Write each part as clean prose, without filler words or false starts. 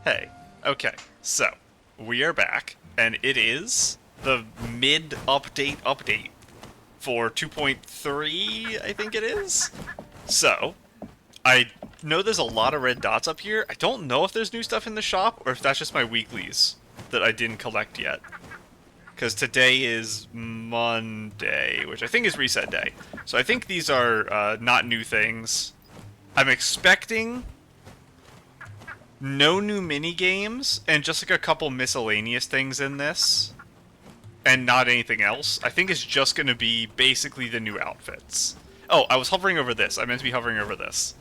Hey, okay, so we are back, and it is the mid-update for 2.3, I think it is. So, I know there's a lot of red dots up here. I don't know if there's new stuff in the shop, or if that's just my weeklies that I didn't collect yet. Because today is Monday, which I think is reset day. So I think these are not new things. I'm expecting no new mini games and just like a couple miscellaneous things in this and not anything else. I think it's just going to be basically the new outfits. Oh, I was hovering over this. I meant to be hovering over this.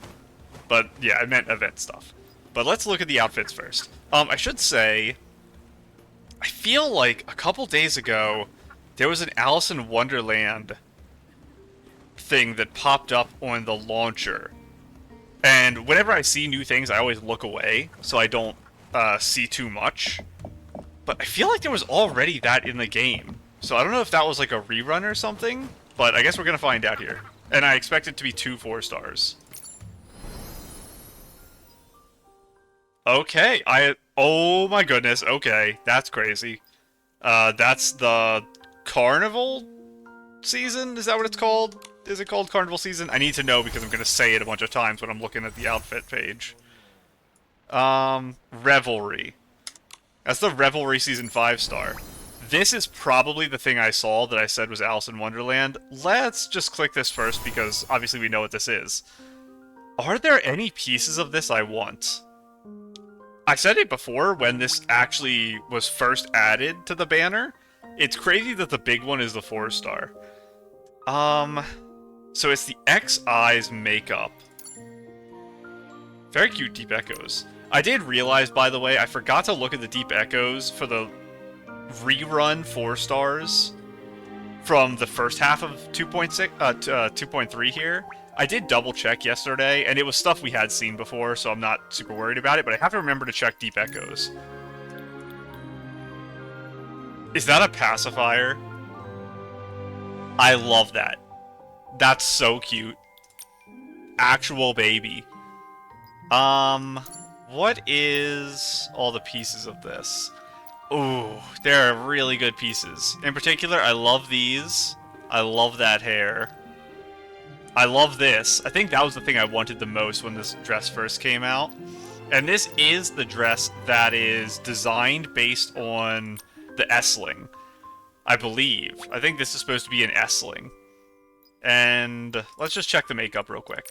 But yeah, I meant event stuff. But let's look at the outfits first. I should say, I feel like a couple days ago there was an Alice in Wonderland thing that popped up on the launcher. And whenever I see new things, I always look away, so I don't see too much. But I feel like there was already that in the game. So I don't know if that was like a rerun or something, but I guess we're going to find out here. And I expect it to be 2 4-stars. Okay, oh my goodness, okay, that's crazy. That's the Carnival season? Is that what it's called? Is it called Carnival season? I need to know because I'm going to say it a bunch of times when I'm looking at the outfit page. Revelry. That's the Revelry season 5-star. This is probably the thing I saw that I said was Alice in Wonderland. Let's just click this first because obviously we know what this is. Are there any pieces of this I want? I said it before when this actually was first added to the banner. It's crazy that the big one is the 4-star. So it's the X-Eyes makeup. Very cute Deep Echoes. I did realize, by the way, I forgot to look at the Deep Echoes for the rerun 4-stars from the first half of 2.6, 2.3 here. I did double check yesterday, and it was stuff we had seen before, so I'm not super worried about it, but I have to remember to check Deep Echoes. Is that a pacifier? I love that. That's so cute. Actual baby. What is all the pieces of this? Ooh, there are really good pieces. In particular, I love these. I love that hair. I love this. I think that was the thing I wanted the most when this dress first came out. And this is the dress that is designed based on the Essling, I believe. I think this is supposed to be an Essling. And let's just check the makeup real quick.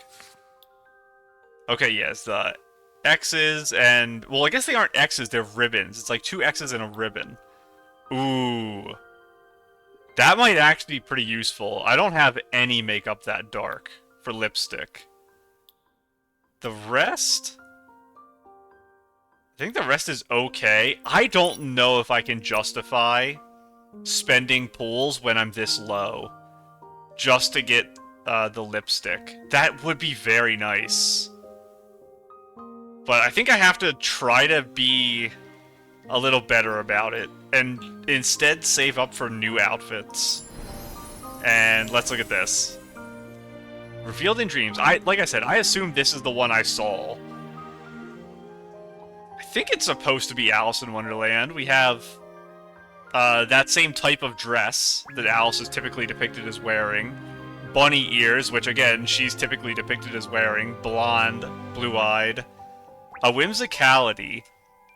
Okay, yes, the X's and... Well, I guess they aren't X's, they're ribbons. It's like 2 X's and a ribbon. Ooh. That might actually be pretty useful. I don't have any makeup that dark for lipstick. The rest? I think the rest is okay. I don't know if I can justify spending pools when I'm this low just to get the lipstick. That would be very nice. But I think I have to try to be a little better about it and instead save up for new outfits. And let's look at this. Revealed in Dreams. Like I said, I assumed this is the one I saw. I think it's supposed to be Alice in Wonderland. We have that same type of dress that Alice is typically depicted as wearing. Bunny ears, which again, she's typically depicted as wearing. Blonde, blue-eyed. A Whimsicality.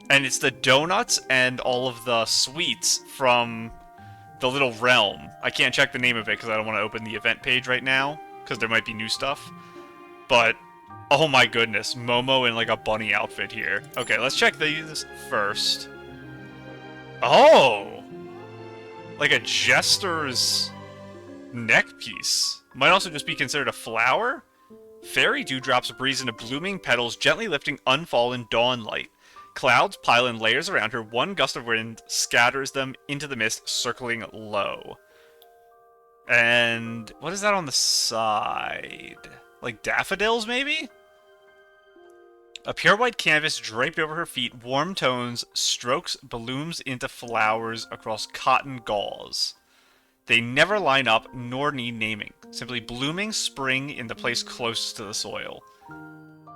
And it's the donuts and all of the sweets from the little realm. I can't check the name of it because I don't want to open the event page right now, because there might be new stuff. But, oh my goodness, Momo in like a bunny outfit here. Okay, let's check these first. Oh! Like a jester's neck piece. Might also just be considered a flower? Fairy dewdrops breeze into blooming petals, gently lifting unfallen dawn light. Clouds pile in layers around her. One gust of wind scatters them into the mist, circling low. And what is that on the side? Like daffodils, maybe? A pure white canvas draped over her feet, warm tones, strokes blooms into flowers across cotton gauze. They never line up, nor need naming. Simply blooming spring in the place closest to the soil.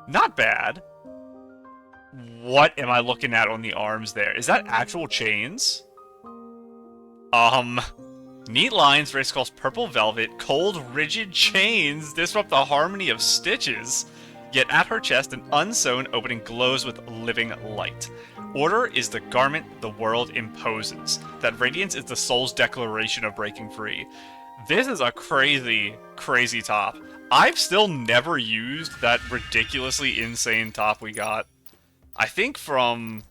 Not bad. What am I looking at on the arms there? Is that actual chains? Neat lines, race calls purple velvet, cold, rigid chains disrupt the harmony of stitches. Yet at her chest, an unsewn opening glows with living light. Order is the garment the world imposes. That radiance is the soul's declaration of breaking free. This is a crazy, crazy top. I've still never used that ridiculously insane top we got. I think from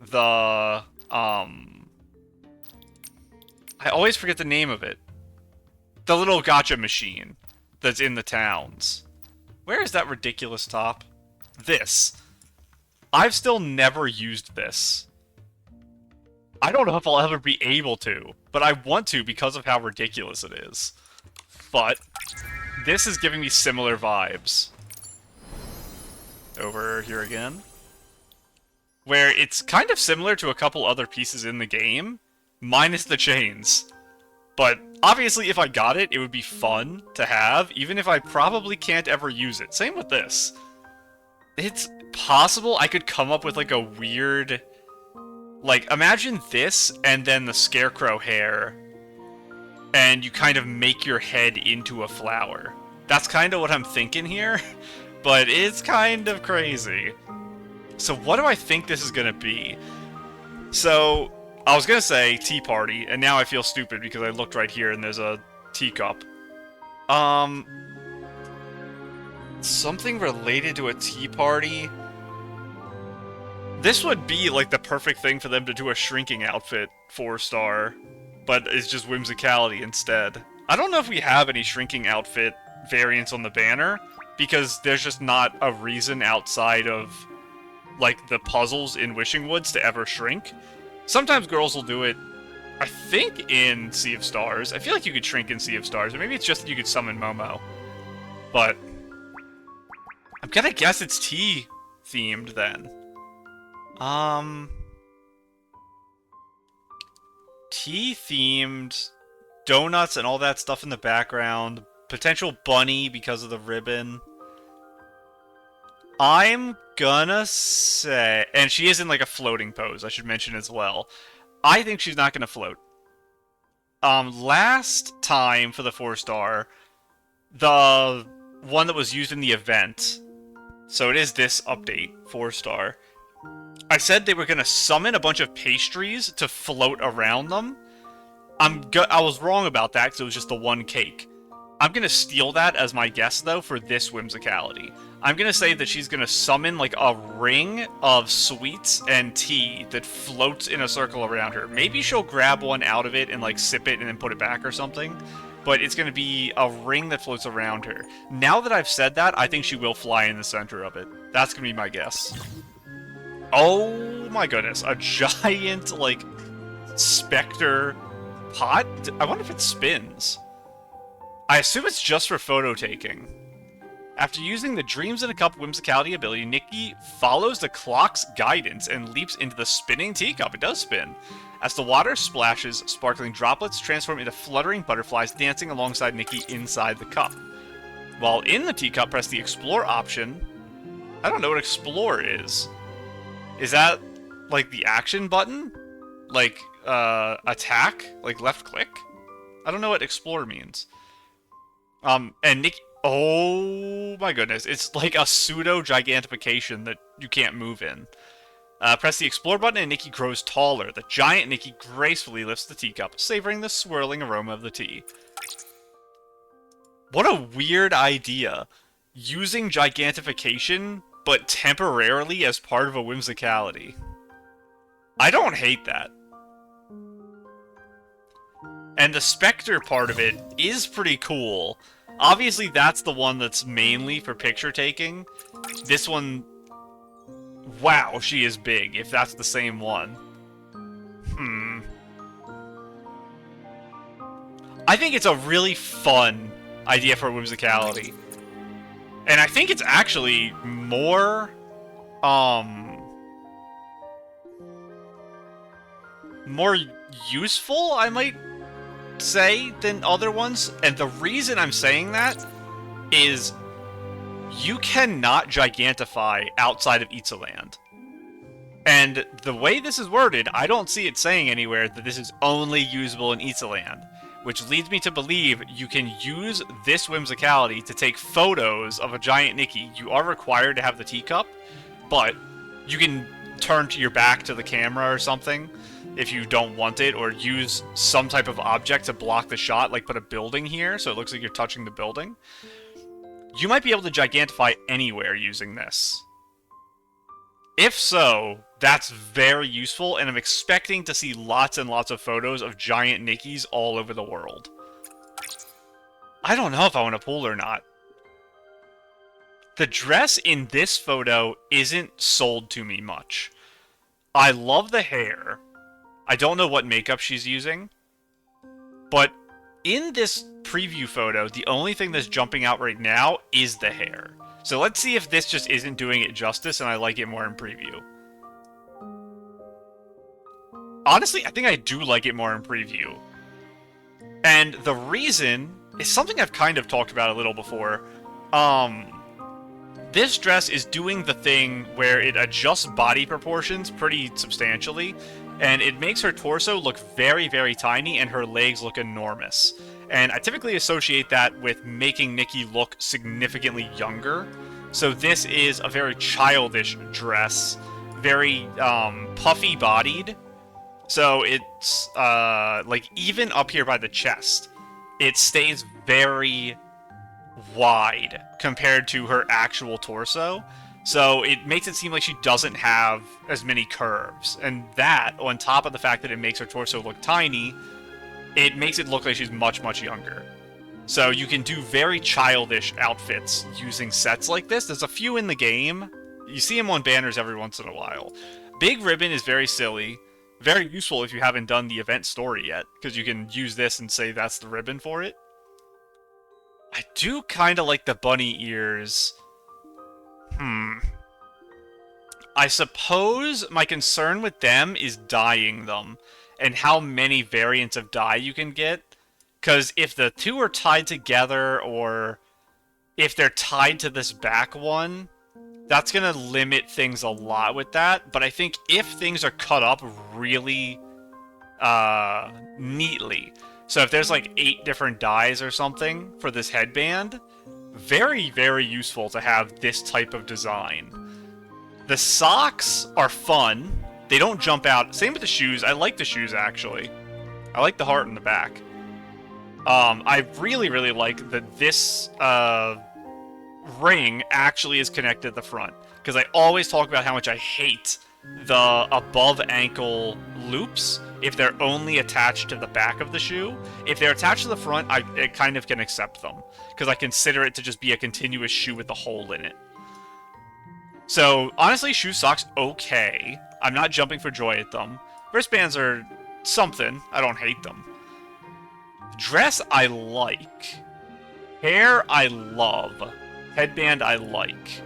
the, I always forget the name of it. The little gacha machine that's in the towns. Where is that ridiculous top? This. I've still never used this. I don't know if I'll ever be able to, but I want to because of how ridiculous it is. But this is giving me similar vibes. Over here again. Where it's kind of similar to a couple other pieces in the game, minus the chains. But obviously if I got it, it would be fun to have, even if I probably can't ever use it. Same with this. It's possible I could come up with like a weird... Like, imagine this and then the scarecrow hair, and you kind of make your head into a flower. That's kind of what I'm thinking here, but it's kind of crazy. So what do I think this is going to be? So, I was going to say tea party, and now I feel stupid because I looked right here and there's a teacup. Something related to a tea party? This would be like the perfect thing for them to do a shrinking outfit 4-star, but it's just whimsicality instead. I don't know if we have any shrinking outfit variants on the banner, because there's just not a reason outside of like the puzzles in Wishing Woods to ever shrink. Sometimes girls will do it, I think, in Sea of Stars. I feel like you could shrink in Sea of Stars, or maybe it's just that you could summon Momo. But I'm gonna guess it's tea themed then. Tea-themed, donuts and all that stuff in the background, potential bunny because of the ribbon. I'm gonna say... And she is in, like, a floating pose, I should mention as well. I think she's not gonna float. Last time for the 4-star, the one that was used in the event, so it is this update, 4-star, I said they were going to summon a bunch of pastries to float around them. I was wrong about that because it was just the one cake. I'm going to steal that as my guess, though, for this whimsicality. I'm going to say that she's going to summon, like, a ring of sweets and tea that floats in a circle around her. Maybe she'll grab one out of it and, like, sip it and then put it back or something. But it's going to be a ring that floats around her. Now that I've said that, I think she will fly in the center of it. That's going to be my guess. Oh my goodness, a giant, like, specter pot? I wonder if it spins. I assume it's just for photo taking. After using the Dreams in a Cup whimsicality ability, Nikki follows the clock's guidance and leaps into the spinning teacup. It does spin. As the water splashes, sparkling droplets transform into fluttering butterflies dancing alongside Nikki inside the cup. While in the teacup, press the Explore option. I don't know what Explore is. Is that, like, the action button? Like, attack? Like, left click? I don't know what explore means. And Nikki... Oh my goodness. It's like a pseudo-gigantification that you can't move in. Press the explore button and Nikki grows taller. The giant Nikki gracefully lifts the teacup, savoring the swirling aroma of the tea. What a weird idea. Using gigantification... but temporarily as part of a whimsicality. I don't hate that. And the Spectre part of it is pretty cool. Obviously, that's the one that's mainly for picture taking. This one... Wow, she is big, if that's the same one. I think it's a really fun idea for whimsicality. And I think it's actually more, more useful, I might say, than other ones. And the reason I'm saying that is you cannot gigantify outside of Itzaland. And the way this is worded, I don't see it saying anywhere that this is only usable in Isaland, which leads me to believe you can use this Whimsicality to take photos of a giant Nikki. You are required to have the teacup, but you can turn to your back to the camera or something if you don't want it, or use some type of object to block the shot, like put a building here so it looks like you're touching the building. You might be able to gigantify anywhere using this. If so, that's very useful, and I'm expecting to see lots and lots of photos of giant Nickies all over the world. I don't know if I want to pull or not. The dress in this photo isn't sold to me much. I love the hair. I don't know what makeup she's using. But in this preview photo, the only thing that's jumping out right now is the hair. So let's see if this just isn't doing it justice and I like it more in preview. Honestly, I think I do like it more in preview. And the reason is something I've kind of talked about a little before. This dress is doing the thing where it adjusts body proportions pretty substantially, and it makes her torso look very, very tiny and her legs look enormous. And I typically associate that with making Nikki look significantly younger. So this is a very childish dress, very puffy-bodied. So it's like even up here by the chest, it stays very wide compared to her actual torso. So it makes it seem like she doesn't have as many curves. And that, on top of the fact that it makes her torso look tiny, it makes it look like she's much, much younger. So you can do very childish outfits using sets like this. There's a few in the game. You see them on banners every once in a while. Big Ribbon is very silly. Very useful if you haven't done the event story yet, because you can use this and say that's the ribbon for it. I do kind of like the bunny ears. I suppose my concern with them is dyeing them, and how many variants of dye you can get. Because if the two are tied together, or if they're tied to this back one, that's going to limit things a lot with that. But I think if things are cut up really neatly, so if there's like 8 different dyes or something for this headband, very, very useful to have this type of design. The socks are fun. They don't jump out. Same with the shoes. I like the shoes, actually. I like the heart in the back. I really, really like that this ring actually is connected at the front. Because I always talk about how much I hate the above ankle loops if they're only attached to the back of the shoe. If they're attached to the front, I kind of can accept them, because I consider it to just be a continuous shoe with a hole in it. So, honestly, shoe socks, okay. I'm not jumping for joy at them. Wristbands are something. I don't hate them. Dress, I like. Hair, I love. Headband, I like.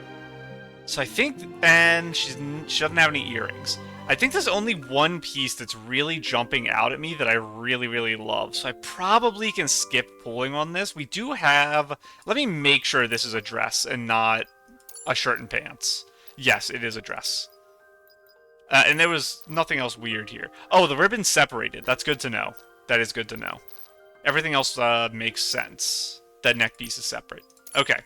So I think, and she doesn't have any earrings. I think there's only one piece that's really jumping out at me that I really, really love. So I probably can skip pulling on this. We do have, let me make sure this is a dress and not a shirt and pants. Yes, it is a dress. And there was nothing else weird here. Oh, the ribbon's separated. That's good to know. That is good to know. Everything else makes sense. That neck piece is separate. Okay.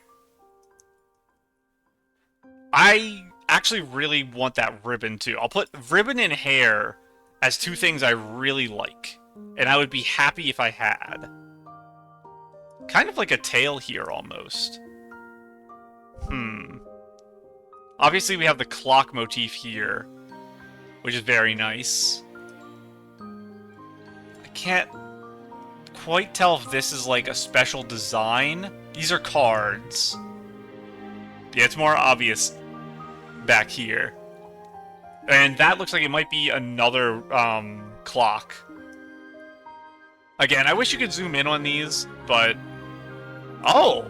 I actually really want that ribbon, too. I'll put ribbon and hair as 2 things I really like. And I would be happy if I had. Kind of like a tail here, almost. Obviously, we have the clock motif here, which is very nice. I can't quite tell if this is like a special design. These are cards. Yeah, it's more obvious back here. And that looks like it might be another clock. Again, I wish you could zoom in on these, but... Oh!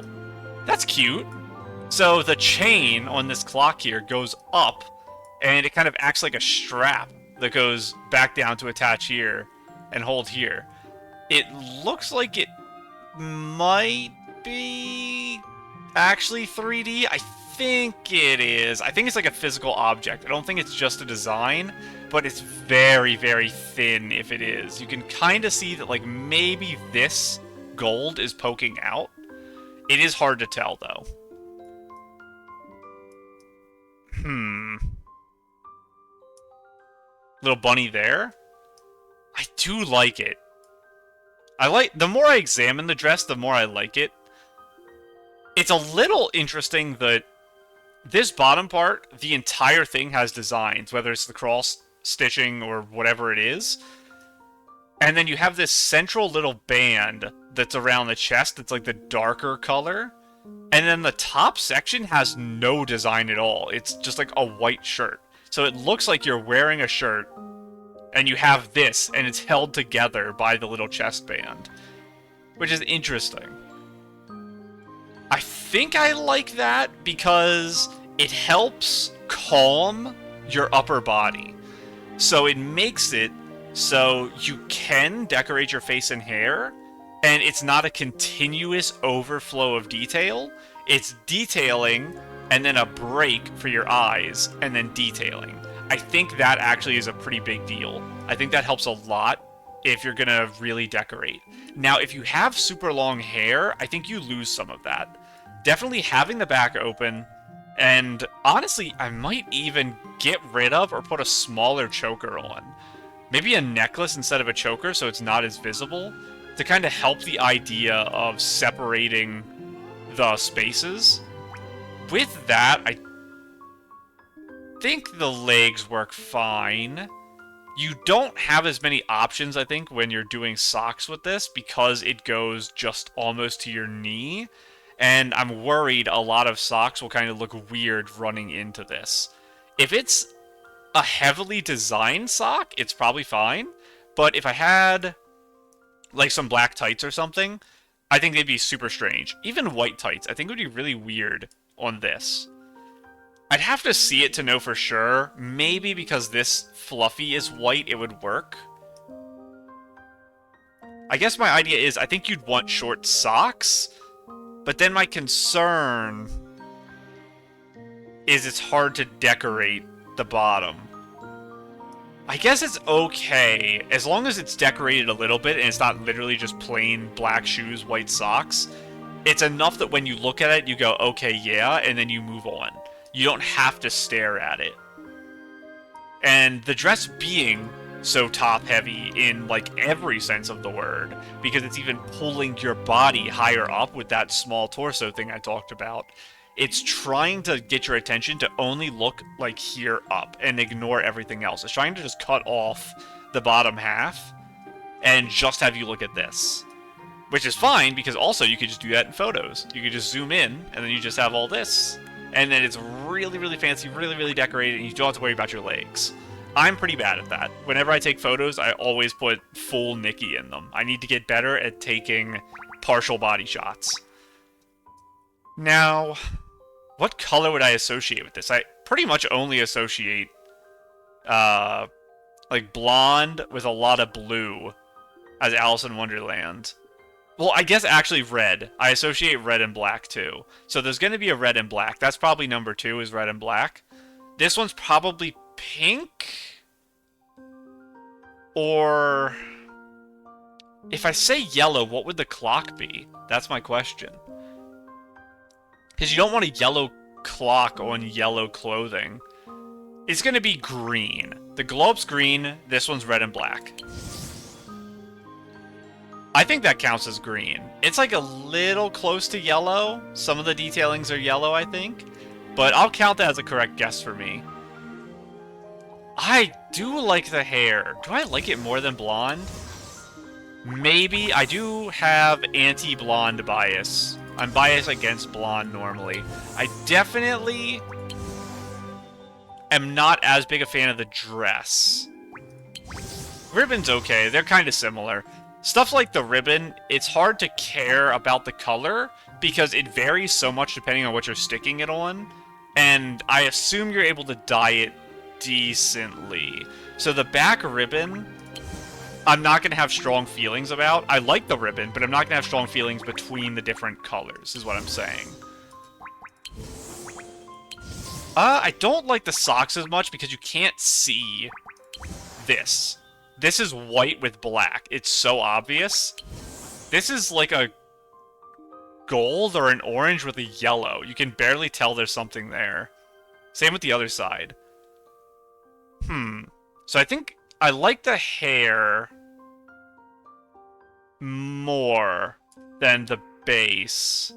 That's cute! So the chain on this clock here goes up, and it kind of acts like a strap that goes back down to attach here and hold here. It looks like it might be actually 3D. I think it is. I think it's like a physical object. I don't think it's just a design, but it's very, very thin if it is. You can kind of see that, like, maybe this gold is poking out. It is hard to tell, though. Little bunny there. I do like it. The more I examine the dress, the more I like it. It's a little interesting that this bottom part, the entire thing has designs, whether it's the cross stitching or whatever it is. And then you have this central little band that's around the chest that's like the darker color. And then the top section has no design at all. It's just like a white shirt. So it looks like you're wearing a shirt, and you have this, and it's held together by the little chest band, which is interesting. I think I like that because it helps calm your upper body. So it makes it so you can decorate your face and hair, and it's not a continuous overflow of detail. It's detailing, and then a break for your eyes, and then detailing. I think that actually is a pretty big deal. I think that helps a lot if you're gonna really decorate. Now, if you have super long hair, I think you lose some of that. Definitely having the back open, and honestly, I might even get rid of or put a smaller choker on. Maybe a necklace instead of a choker so it's not as visible, to kind of help the idea of separating the spaces. With that, I think the legs work fine. You don't have as many options, I think, when you're doing socks with this, because it goes just almost to your knee. And I'm worried a lot of socks will kind of look weird running into this. If it's a heavily designed sock, it's probably fine. But if I had, like, some black tights or something, I think they'd be super strange. Even white tights, I think would be really weird on this. I'd have to see it to know for sure. Maybe because this fluffy is white, it would work. I guess my idea is I think you'd want short socks. But then my concern is it's hard to decorate the bottom. I guess it's okay, as long as it's decorated a little bit and it's not literally just plain black shoes, white socks. It's enough that when you look at it, you go, okay, yeah, and then you move on. You don't have to stare at it. And the dress being so top-heavy in, like, every sense of the word, because it's even pulling your body higher up with that small torso thing I talked about. It's trying to get your attention to only look, like, here up and ignore everything else. It's trying to just cut off the bottom half and just have you look at this. Which is fine, because also you could just do that in photos. You could just zoom in, and then you just have all this. And then it's really, really fancy, really, really decorated, and you don't have to worry about your legs. I'm pretty bad at that. Whenever I take photos, I always put full Nikki in them. I need to get better at taking partial body shots. Now, what color would I associate with this? I pretty much only associate, like, blonde with a lot of blue as Alice in Wonderland. Well, I guess actually red. I associate red and black, too. So there's going to be a red and black. That's probably number 2, is red and black. This one's probably pink? Or if I say yellow, what would the clock be? That's my question. Because you don't want a yellow clock on yellow clothing. It's going to be green. The globe's green, this one's red and black. I think that counts as green. It's like a little close to yellow. Some of the detailings are yellow, I think. But I'll count that as a correct guess for me. I do like the hair. Do I like it more than blonde? Maybe. I do have anti-blonde bias. I'm biased against blonde normally. I definitely am not as big a fan of the dress. Ribbon's okay. They're kind of similar. Stuff like the ribbon, it's hard to care about the color because it varies so much depending on what you're sticking it on. And I assume you're able to dye it decently. So the back ribbon, I'm not going to have strong feelings about. I like the ribbon, but I'm not going to have strong feelings between the different colors, is what I'm saying. I don't like the socks as much because you can't see this. This is white with black. It's so obvious. This is like a gold or an orange with a yellow. You can barely tell there's something there. Same with the other side. So I think I like the hair more than the base.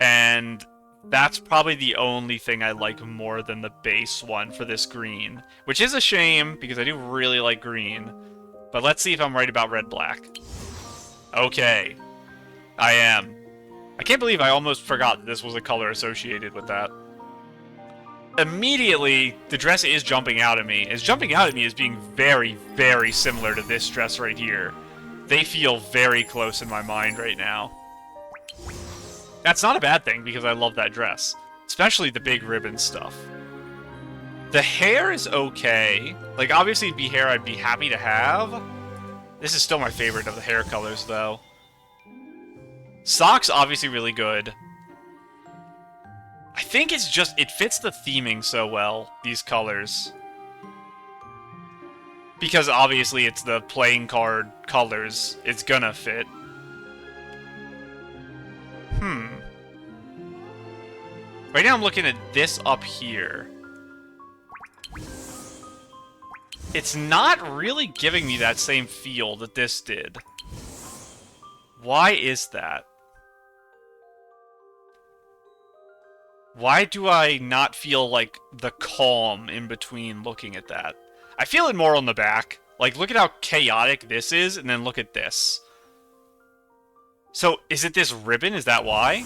And that's probably the only thing I like more than the base one for this green. Which is a shame, because I do really like green. But let's see if I'm right about red-black. Okay. I am. I can't believe I almost forgot that this was a color associated with that. Immediately, the dress is jumping out at me. It's jumping out at me as being very, very similar to this dress right here. They feel very close in my mind right now. That's not a bad thing, because I love that dress. Especially the big ribbon stuff. The hair is okay. Like, obviously it'd be hair I'd be happy to have. This is still my favorite of the hair colors, though. Socks, obviously really good. I think it's just, it fits the theming so well, these colors. Because obviously it's the playing card colors, it's gonna fit. Right now I'm looking at this up here. It's not really giving me that same feel that this did. Why is that? Why do I not feel, like, the calm in between looking at that? I feel it more on the back. Like, look at how chaotic this is, and then look at this. So, is it this ribbon? Is that why?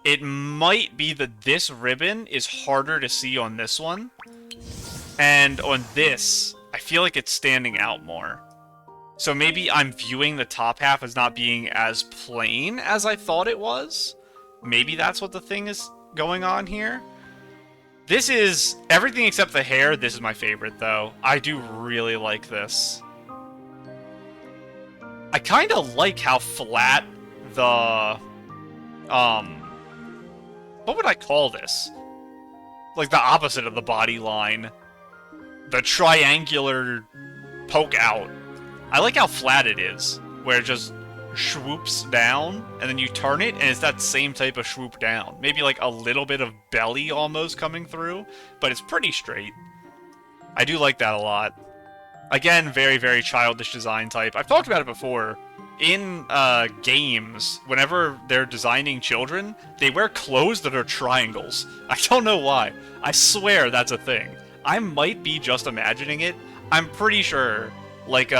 It might be that this ribbon is harder to see on this one. And on this, I feel like it's standing out more. So maybe I'm viewing the top half as not being as plain as I thought it was? Maybe that's what the thing is going on here. This is everything except the hair. This is my favorite, though. I do really like this. I kind of like how flat the what would I call this? Like the opposite of the body line. The triangular poke out. I like how flat it is, where it just swoops down, and then you turn it, and it's that same type of swoop down. Maybe like a little bit of belly almost coming through, but it's pretty straight. I do like that a lot. Again, very, very childish design type. I've talked about it before. In games, whenever they're designing children, they wear clothes that are triangles. I don't know why. I swear that's a thing. I might be just imagining it. I'm pretty sure, like,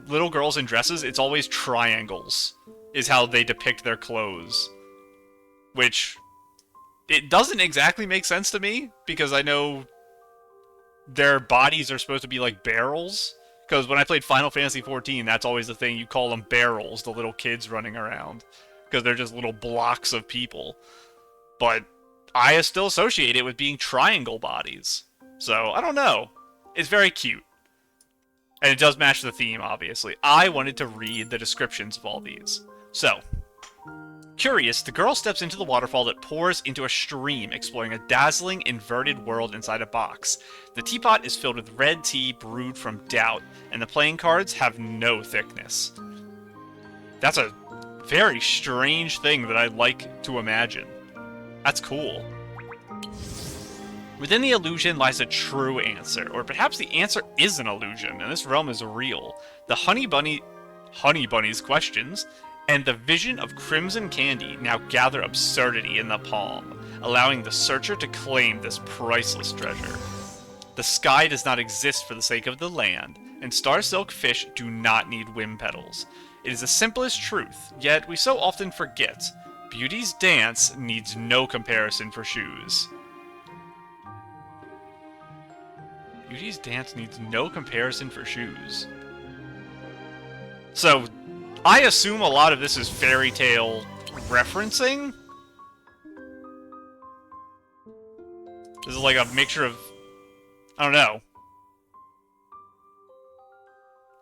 little girls in dresses, it's always triangles, is how they depict their clothes. Which, it doesn't exactly make sense to me, because I know their bodies are supposed to be like barrels. Because when I played Final Fantasy XIV, that's always the thing, you call them barrels, the little kids running around. Because they're just little blocks of people. But I still associate it with being triangle bodies. So, I don't know. It's very cute. And it does match the theme, obviously. I wanted to read the descriptions of all these. So, curious, the girl steps into the waterfall that pours into a stream, exploring a dazzling, inverted world inside a box. The teapot is filled with red tea brewed from doubt, and the playing cards have no thickness. That's a very strange thing that I like to imagine. That's cool. Within the illusion lies a true answer, or perhaps the answer is an illusion, and this realm is real. The Honey Bunny's questions, and the vision of crimson candy now gather absurdity in the palm, allowing the searcher to claim this priceless treasure. The sky does not exist for the sake of the land, and star silk fish do not need whim petals. It is the simplest truth, yet we so often forget. Beauty's dance needs no comparison for shoes. Beauty's dance needs no comparison for shoes. So, I assume a lot of this is fairy tale referencing. This is like a mixture of... I don't know.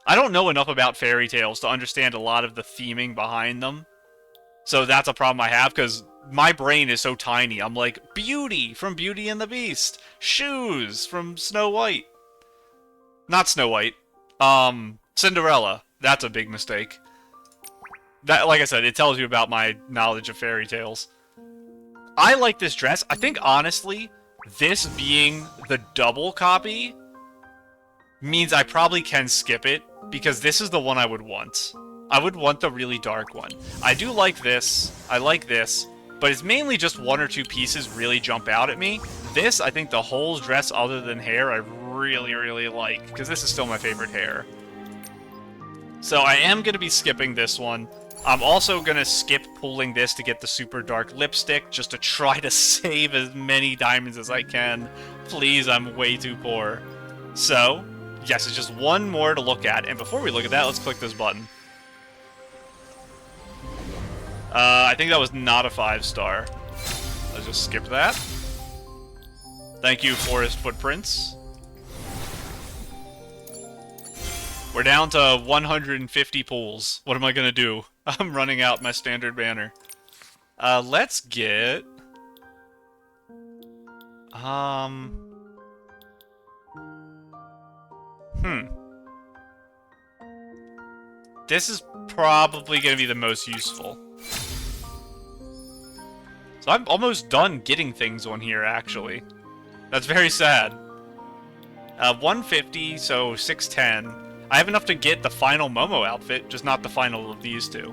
I don't know enough about fairy tales to understand a lot of the theming behind them. So that's a problem I have, because my brain is so tiny. I'm like, Beauty from Beauty and the Beast. Shoes from Snow White. Not Snow White. Cinderella. That's a big mistake. That, like I said, it tells you about my knowledge of fairy tales. I like this dress. I think, honestly, this being the double copy means I probably can skip it, because this is the one I would want. I would want the really dark one. I do like this. I like this. But it's mainly just one or two pieces really jump out at me. This, I think the whole dress other than hair, I really, really like, because this is still my favorite hair. So I am going to be skipping this one. I'm also going to skip pulling this to get the super dark lipstick, just to try to save as many diamonds as I can. Please, I'm way too poor. So, yes, it's just one more to look at, and before we look at that, let's click this button. I think that was not a 5-star. Let's just skip that. Thank you, Forest Footprints. We're down to 150 pulls. What am I gonna do? I'm running out my standard banner. Let's get... This is probably gonna be the most useful. So I'm almost done getting things on here, actually. That's very sad. 150, so 610. I have enough to get the final Momo outfit, just not the final of these two.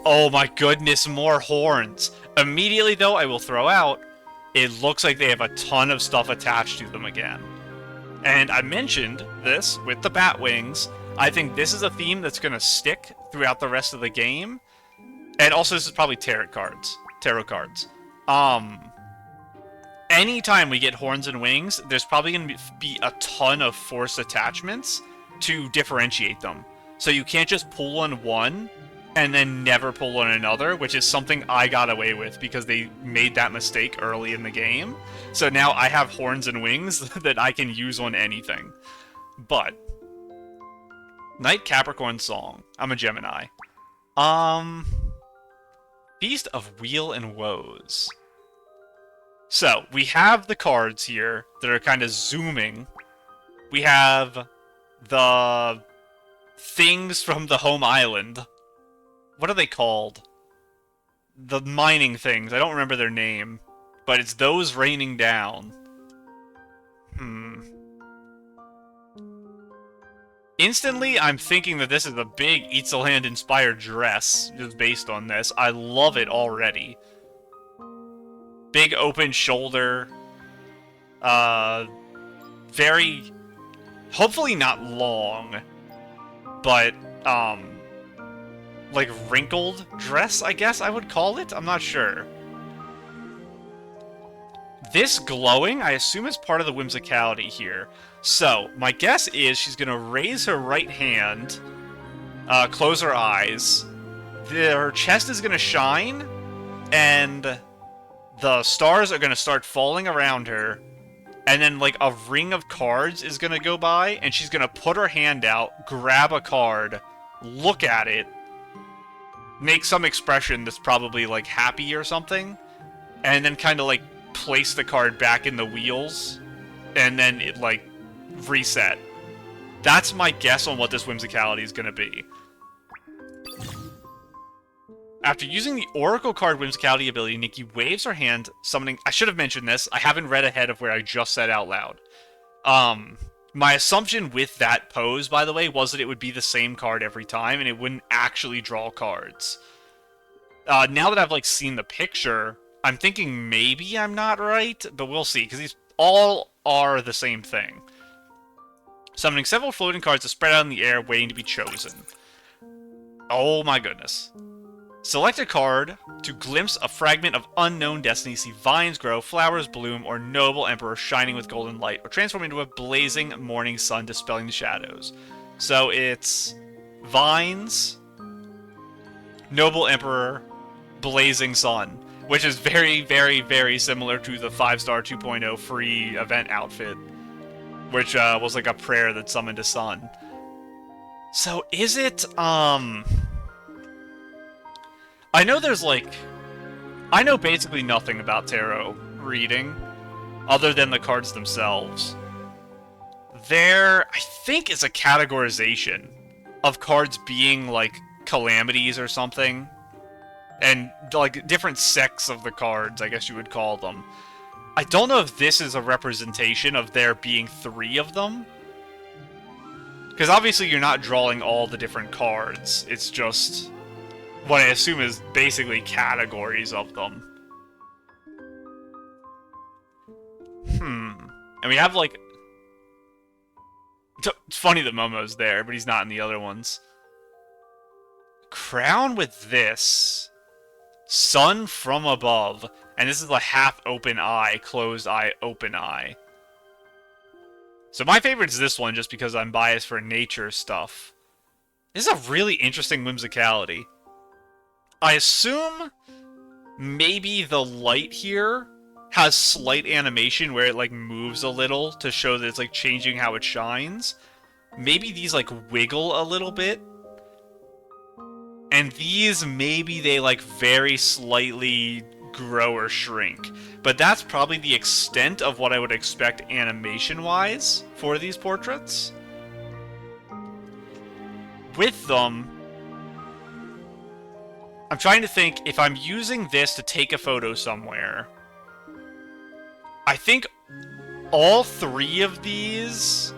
Oh my goodness, more horns. Immediately, though, I will throw out, it looks like they have a ton of stuff attached to them again. And I mentioned this with the bat wings. I think this is a theme that's going to stick throughout the rest of the game. And also, this is probably tarot cards. Anytime we get horns and wings, there's probably going to be a ton of force attachments to differentiate them. So you can't just pull on one and then never pull on another, which is something I got away with because they made that mistake early in the game. So now I have horns and wings that I can use on anything. But Night Capricorn Song. I'm a Gemini. Feast of Weal and Woes. So, we have the cards here that are kind of zooming. We have the things from the home island. What are they called? The mining things. I don't remember their name. But it's those raining down. Instantly, I'm thinking that this is a big Itzelhand-inspired dress, just based on this. I love it already. Big open shoulder. Very... hopefully not long. But, like, wrinkled dress, I guess I would call it? I'm not sure. This glowing, I assume, is part of the whimsicality here. So, my guess is she's going to raise her right hand, close her eyes, her chest is going to shine, and the stars are going to start falling around her, and then, like, a ring of cards is going to go by, and she's going to put her hand out, grab a card, look at it, make some expression that's probably, like, happy or something, and then kind of, like, place the card back in the wheels, and then it, like, reset. That's my guess on what this whimsicality is going to be. After using the Oracle card whimsicality ability, Nikki waves her hand, summoning... I should have mentioned this. I haven't read ahead of where I just said out loud. My assumption with that pose, by the way, was that it would be the same card every time, and it wouldn't actually draw cards. Now that I've, like, seen the picture, I'm thinking maybe I'm not right, but we'll see, because these all are the same thing. Summoning several floating cards to spread out in the air, waiting to be chosen. Oh my goodness. Select a card to glimpse a fragment of unknown destiny, see vines grow, flowers bloom, or noble emperor shining with golden light, or transform into a blazing morning sun dispelling the shadows. So it's vines, noble emperor, blazing sun, which is very, very, very similar to the 5-star 2.0 free event outfit, which was like a prayer that summoned a sun. So is it, I know there's like... I know basically nothing about tarot reading, other than the cards themselves. There, I think, is a categorization of cards being, like, calamities or something. And, like, different sects of the cards, I guess you would call them. I don't know if this is a representation of there being 3 of them. Because obviously you're not drawing all the different cards. It's just what I assume is basically categories of them. And we have, like... It's funny that Momo's there, but he's not in the other ones. Crown with this. Sun from above. And this is a half-open eye, closed eye, open eye. So my favorite is this one, just because I'm biased for nature stuff. This is a really interesting whimsicality. I assume maybe the light here has slight animation where it, like, moves a little to show that it's, like, changing how it shines. Maybe these, like, wiggle a little bit. And these, maybe they, like, very slightly grow or shrink. But that's probably the extent of what I would expect animation-wise for these portraits. With them, I'm trying to think if I'm using this to take a photo somewhere. I think all 3 of these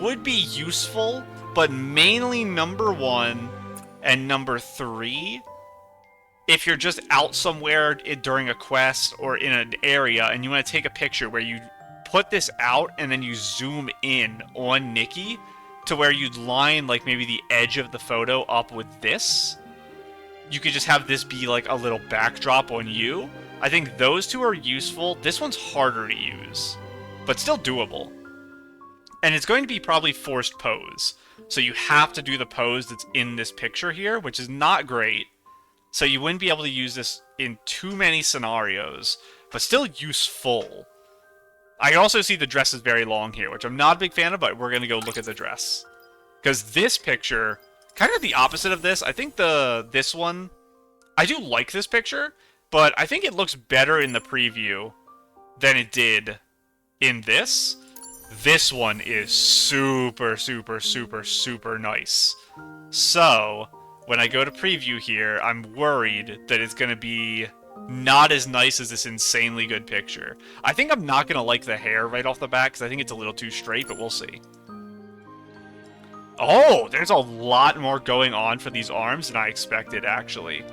would be useful, but mainly number 1 and number 3. If you're just out somewhere during a quest or in an area and you want to take a picture where you put this out and then you zoom in on Nikki to where you'd line, like, maybe the edge of the photo up with this. You could just have this be, like, a little backdrop on you. I think those 2 are useful. This one's harder to use, but still doable. And it's going to be probably forced pose. So you have to do the pose that's in this picture here, which is not great. So you wouldn't be able to use this in too many scenarios, but still useful. I also see the dress is very long here, which I'm not a big fan of, but we're going to go look at the dress. Because this picture, kind of the opposite of this, I think this one, I do like this picture, but I think it looks better in the preview than it did in this. This one is super, super, super, super nice. So, when I go to preview here, I'm worried that it's going to be not as nice as this insanely good picture. I think I'm not going to like the hair right off the bat, because I think it's a little too straight, but we'll see. Oh, there's a lot more going on for these arms than I expected, actually.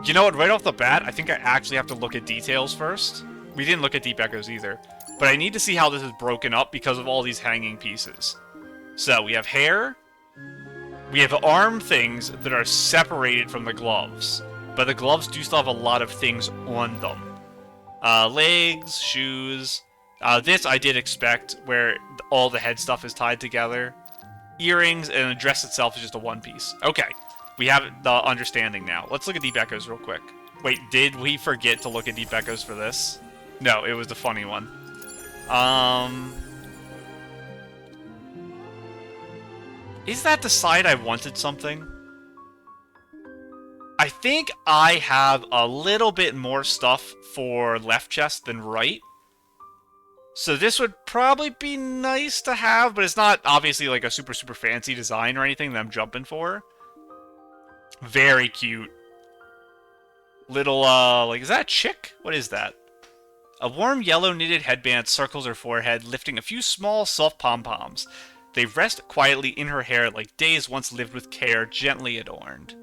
You know what, right off the bat, I think I actually have to look at details first. We didn't look at deep echoes either. But I need to see how this is broken up because of all these hanging pieces. So, we have hair. We have arm things that are separated from the gloves. But the gloves do still have a lot of things on them. Legs, shoes. This I did expect, where all the head stuff is tied together. Earrings, and the dress itself is just a one piece. Okay, we have the understanding now. Let's look at deep echoes real quick. Wait, did we forget to look at deep echoes for this? No, it was the funny one. Is that the side I wanted something? I think I have a little bit more stuff for left chest than right. So this would probably be nice to have, but it's not obviously like a super, super fancy design or anything that I'm jumping for. Very cute. Little, like, is that a chick? What is that? A warm yellow knitted headband circles her forehead, lifting a few small, soft pom-poms. They rest quietly in her hair like days once lived with care, gently adorned.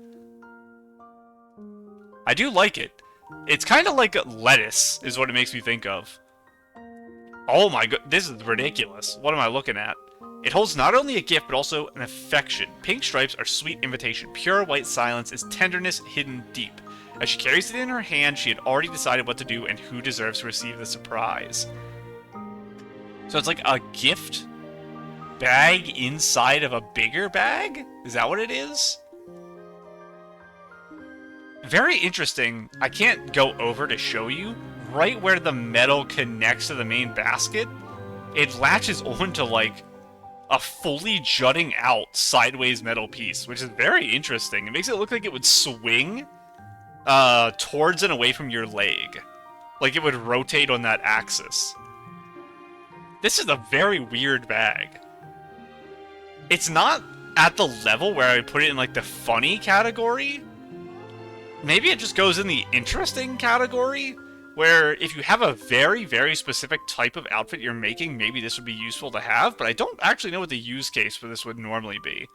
I do like it. It's kind of like lettuce, is what it makes me think of. Oh my god, this is ridiculous. What am I looking at? It holds not only a gift, but also an affection. Pink stripes are sweet invitation. Pure white silence is tenderness hidden deep. As she carries it in her hand, she had already decided what to do and who deserves to receive the surprise. So it's like a gift bag inside of a bigger bag? Is that what it is? Very interesting. I can't go over to show you. Right where the metal connects to the main basket, it latches onto like a fully jutting out sideways metal piece, which is very interesting. It makes it look like it would swing towards and away from your leg. Like it would rotate on that axis. This is a very weird bag. It's not at the level where I would put it in like the funny category. Maybe it just goes in the interesting category, where if you have a very, very specific type of outfit you're making, maybe this would be useful to have, but I don't actually know what the use case for this would normally be.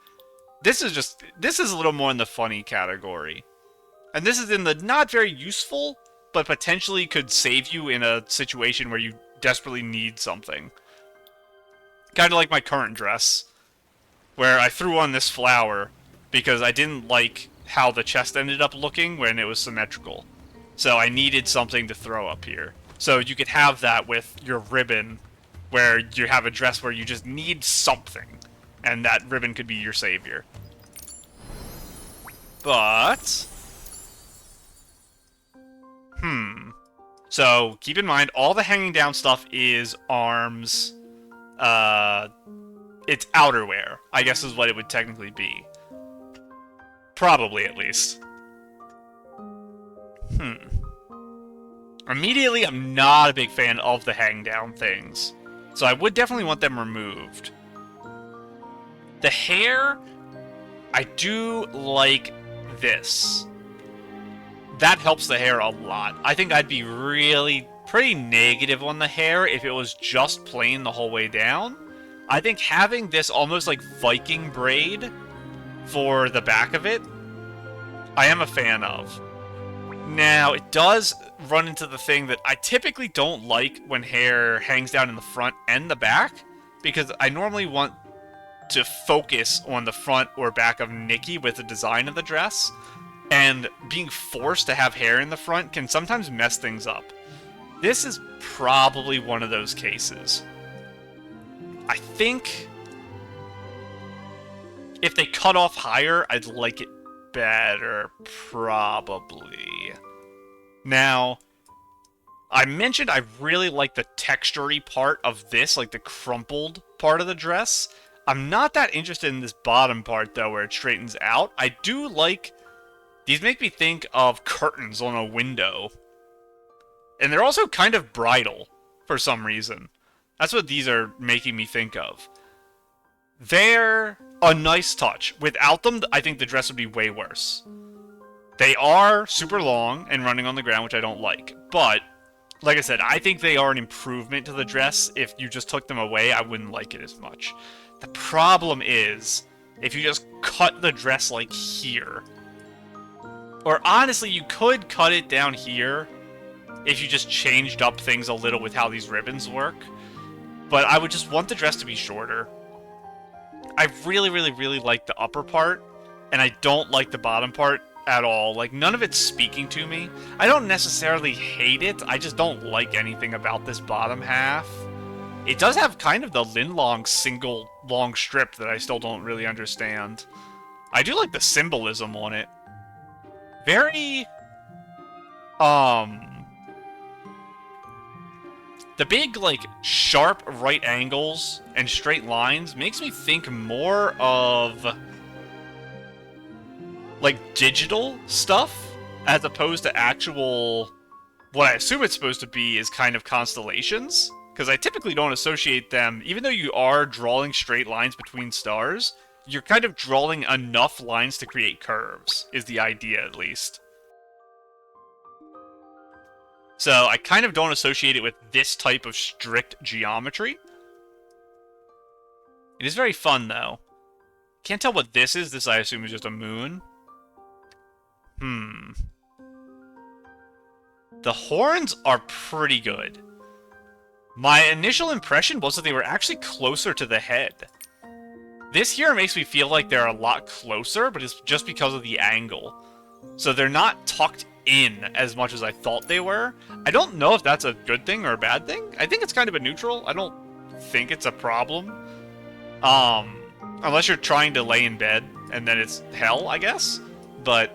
This is a little more in the funny category. And this is in the not very useful, but potentially could save you in a situation where you desperately need something. Kind of like my current dress, where I threw on this flower because I didn't like how the chest ended up looking when it was symmetrical. So I needed something to throw up here. So you could have that with your ribbon, where you have a dress where you just need something, and that ribbon could be your savior. But... So, keep in mind, all the hanging down stuff is arms. It's outerwear, I guess is what it would technically be. Probably, at least. Immediately, I'm not a big fan of the hang down things. So I would definitely want them removed. The hair, I do like this. That helps the hair a lot. I think I'd be really pretty negative on the hair if it was just plain the whole way down. I think having this almost like Viking braid for the back of it, I am a fan of. Now, it does run into the thing that I typically don't like when hair hangs down in the front and the back, because I normally want to focus on the front or back of Nikki with the design of the dress, and being forced to have hair in the front can sometimes mess things up. This is probably one of those cases. I think if they cut off higher, I'd like it better, probably. Now, I mentioned I really like the texture-y part of this, like the crumpled part of the dress. I'm not that interested in this bottom part, though, where it straightens out. I do like... These make me think of curtains on a window. And they're also kind of bridal, for some reason. That's what these are making me think of. They're a nice touch. Without them, I think the dress would be way worse. They are super long and running on the ground, which I don't like. But, like I said, I think they are an improvement to the dress. If you just took them away, I wouldn't like it as much. The problem is, if you just cut the dress like here... Or honestly, you could cut it down here if you just changed up things a little with how these ribbons work. But I would just want the dress to be shorter. I really, really, really like the upper part, and I don't like the bottom part at all. Like, none of it's speaking to me. I don't necessarily hate it, I just don't like anything about this bottom half. It does have kind of the Linlong single long strip that I still don't really understand. I do like the symbolism on it. Very, the big, like, sharp right angles and straight lines makes me think more of, like, digital stuff, as opposed to actual, what I assume it's supposed to be is kind of constellations, because I typically don't associate them, even though you are drawing straight lines between stars, you're kind of drawing enough lines to create curves, is the idea, at least. So, I kind of don't associate it with this type of strict geometry. It is very fun, though. Can't tell what this is. This, I assume, is just a moon. The horns are pretty good. My initial impression was that they were actually closer to the head. This here makes me feel like they're a lot closer, but it's just because of the angle. So they're not tucked in as much as I thought they were. I don't know if that's a good thing or a bad thing. I think it's kind of a neutral. I don't think it's a problem. Unless you're trying to lay in bed, and then it's hell, I guess. But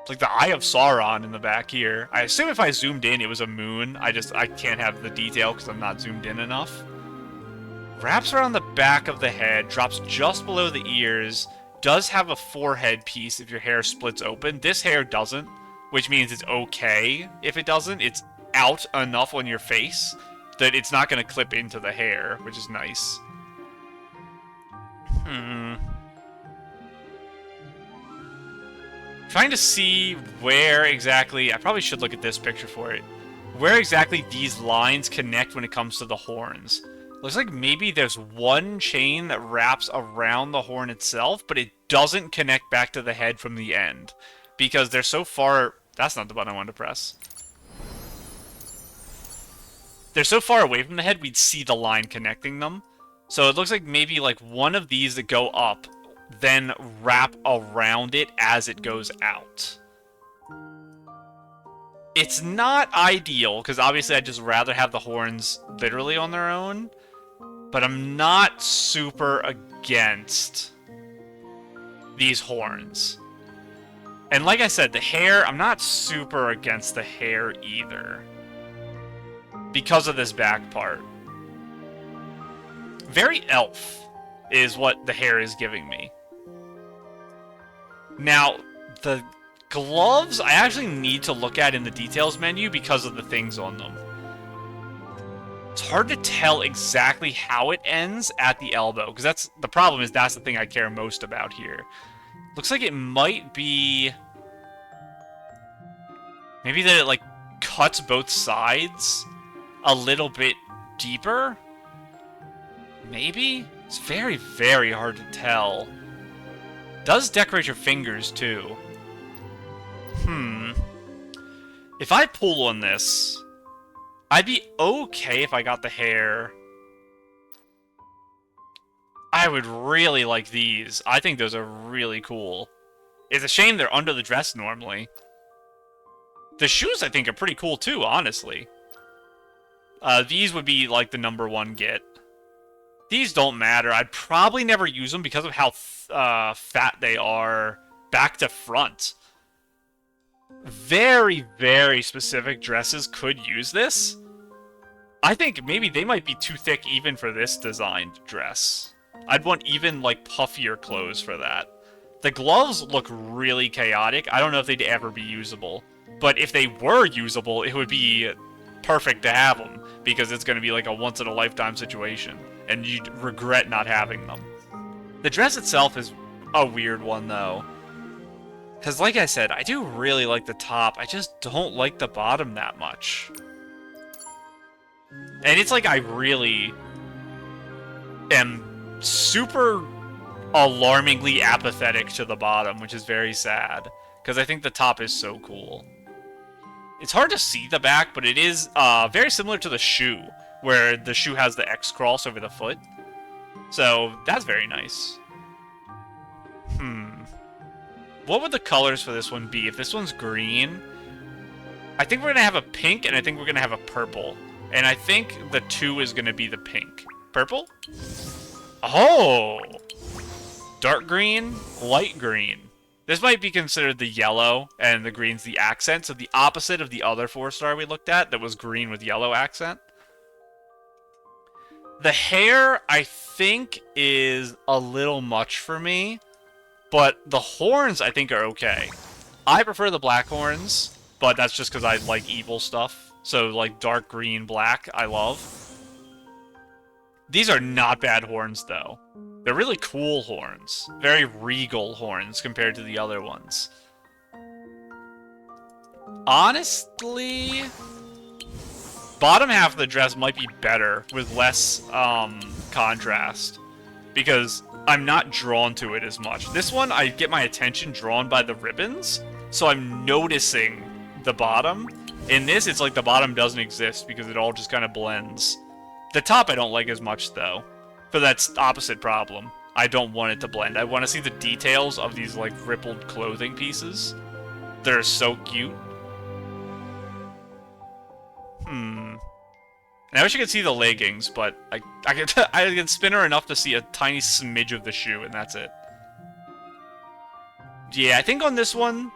it's like the Eye of Sauron in the back here. I assume if I zoomed in, it was a moon. I can't have the detail because I'm not zoomed in enough. Wraps around the back of the head, drops just below the ears, does have a forehead piece if your hair splits open. This hair doesn't, which means it's okay if it doesn't. It's out enough on your face that it's not going to clip into the hair, which is nice. Trying to see where exactly... I probably should look at this picture for it. Where exactly these lines connect when it comes to the horns. Looks like maybe there's one chain that wraps around the horn itself, but it doesn't connect back to the head from the end. Because they're so far... That's not the button I wanted to press. They're so far away from the head, we'd see the line connecting them. So it looks like maybe like one of these that go up, then wrap around it as it goes out. It's not ideal, because obviously I'd just rather have the horns literally on their own. But I'm not super against these horns. And like I said, the hair, I'm not super against the hair either. Because of this back part. Very elf is what the hair is giving me. Now, the gloves I actually need to look at in the details menu because of the things on them. It's hard to tell exactly how it ends at the elbow, because that's the problem. Is that's the thing I care most about here. Looks like it might be maybe that it like cuts both sides a little bit deeper. Maybe? It's very, very hard to tell. Does decorate your fingers too. If I pull on this, I'd be okay if I got the hair. I would really like these. I think those are really cool. It's a shame they're under the dress normally. The shoes, I think, are pretty cool too, honestly. These would be like the #1 get. These don't matter. I'd probably never use them because of how fat they are back to front. Very, very specific dresses could use this. I think maybe they might be too thick even for this designed dress. I'd want even, like, puffier clothes for that. The gloves look really chaotic. I don't know if they'd ever be usable. But if they were usable, it would be perfect to have them. Because it's going to be like a once-in-a-lifetime situation. And you'd regret not having them. The dress itself is a weird one, though. Because, like I said, I do really like the top. I just don't like the bottom that much. And it's like I really am super alarmingly apathetic to the bottom, which is very sad. Because I think the top is so cool. It's hard to see the back, but it is very similar to the shoe, where the shoe has the X cross over the foot. So, that's very nice. What would the colors for this one be? If this one's green, I think we're going to have a pink, and I think we're going to have a purple. And I think the 2 is going to be the pink. Purple? Oh! Dark green, light green. This might be considered the yellow, and the green's the accent, so the opposite of the other 4-star we looked at that was green with yellow accent. The hair, I think, is a little much for me, but the horns, I think, are okay. I prefer the black horns, but that's just because I like evil stuff. So, like, dark green, black, I love. These are not bad horns, though. They're really cool horns. Very regal horns compared to the other ones. Honestly, bottom half of the dress might be better with less contrast. Because I'm not drawn to it as much. This one, I get my attention drawn by the ribbons, so I'm noticing the bottom. In this, it's like the bottom doesn't exist because it all just kind of blends. The top I don't like as much, though. For that opposite problem. I don't want it to blend. I want to see the details of these, like, rippled clothing pieces. They're so cute. And I wish I could see the leggings, but I can spin her enough to see a tiny smidge of the shoe, and that's it. Yeah, I think on this one,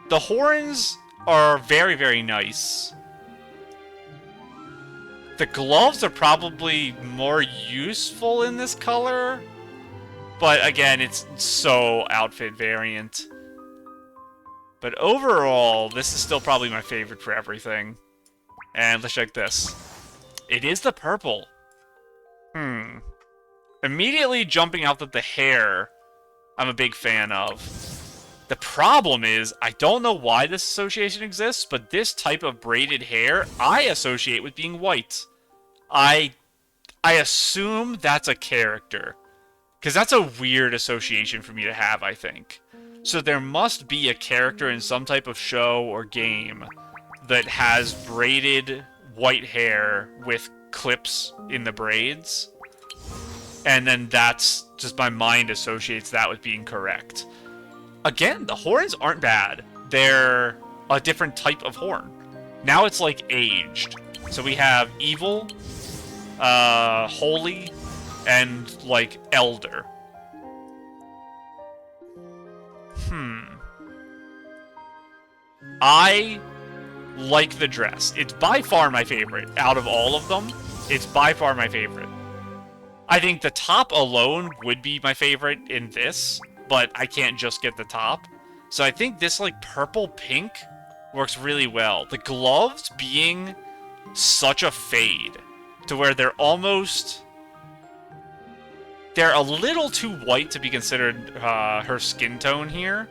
the horns are very, very nice. The gloves are probably more useful in this color. But again, it's so outfit variant. But overall, this is still probably my favorite for everything. And let's check this. It is the purple. Immediately jumping out that the hair, I'm a big fan of. The problem is, I don't know why this association exists, but this type of braided hair, I associate with being white. I assume that's a character. Because that's a weird association for me to have, I think. So there must be a character in some type of show or game that has braided white hair with clips in the braids. And then that's just my mind associates that with being correct. Again, the horns aren't bad. They're a different type of horn. Now it's like aged. So we have evil, holy, and like elder. I like the dress. It's by far my favorite. Out of all of them, it's by far my favorite. I think the top alone would be my favorite in this, but I can't just get the top. So I think this like purple pink works really well. The gloves being such a fade to where they're a little too white to be considered her skin tone here,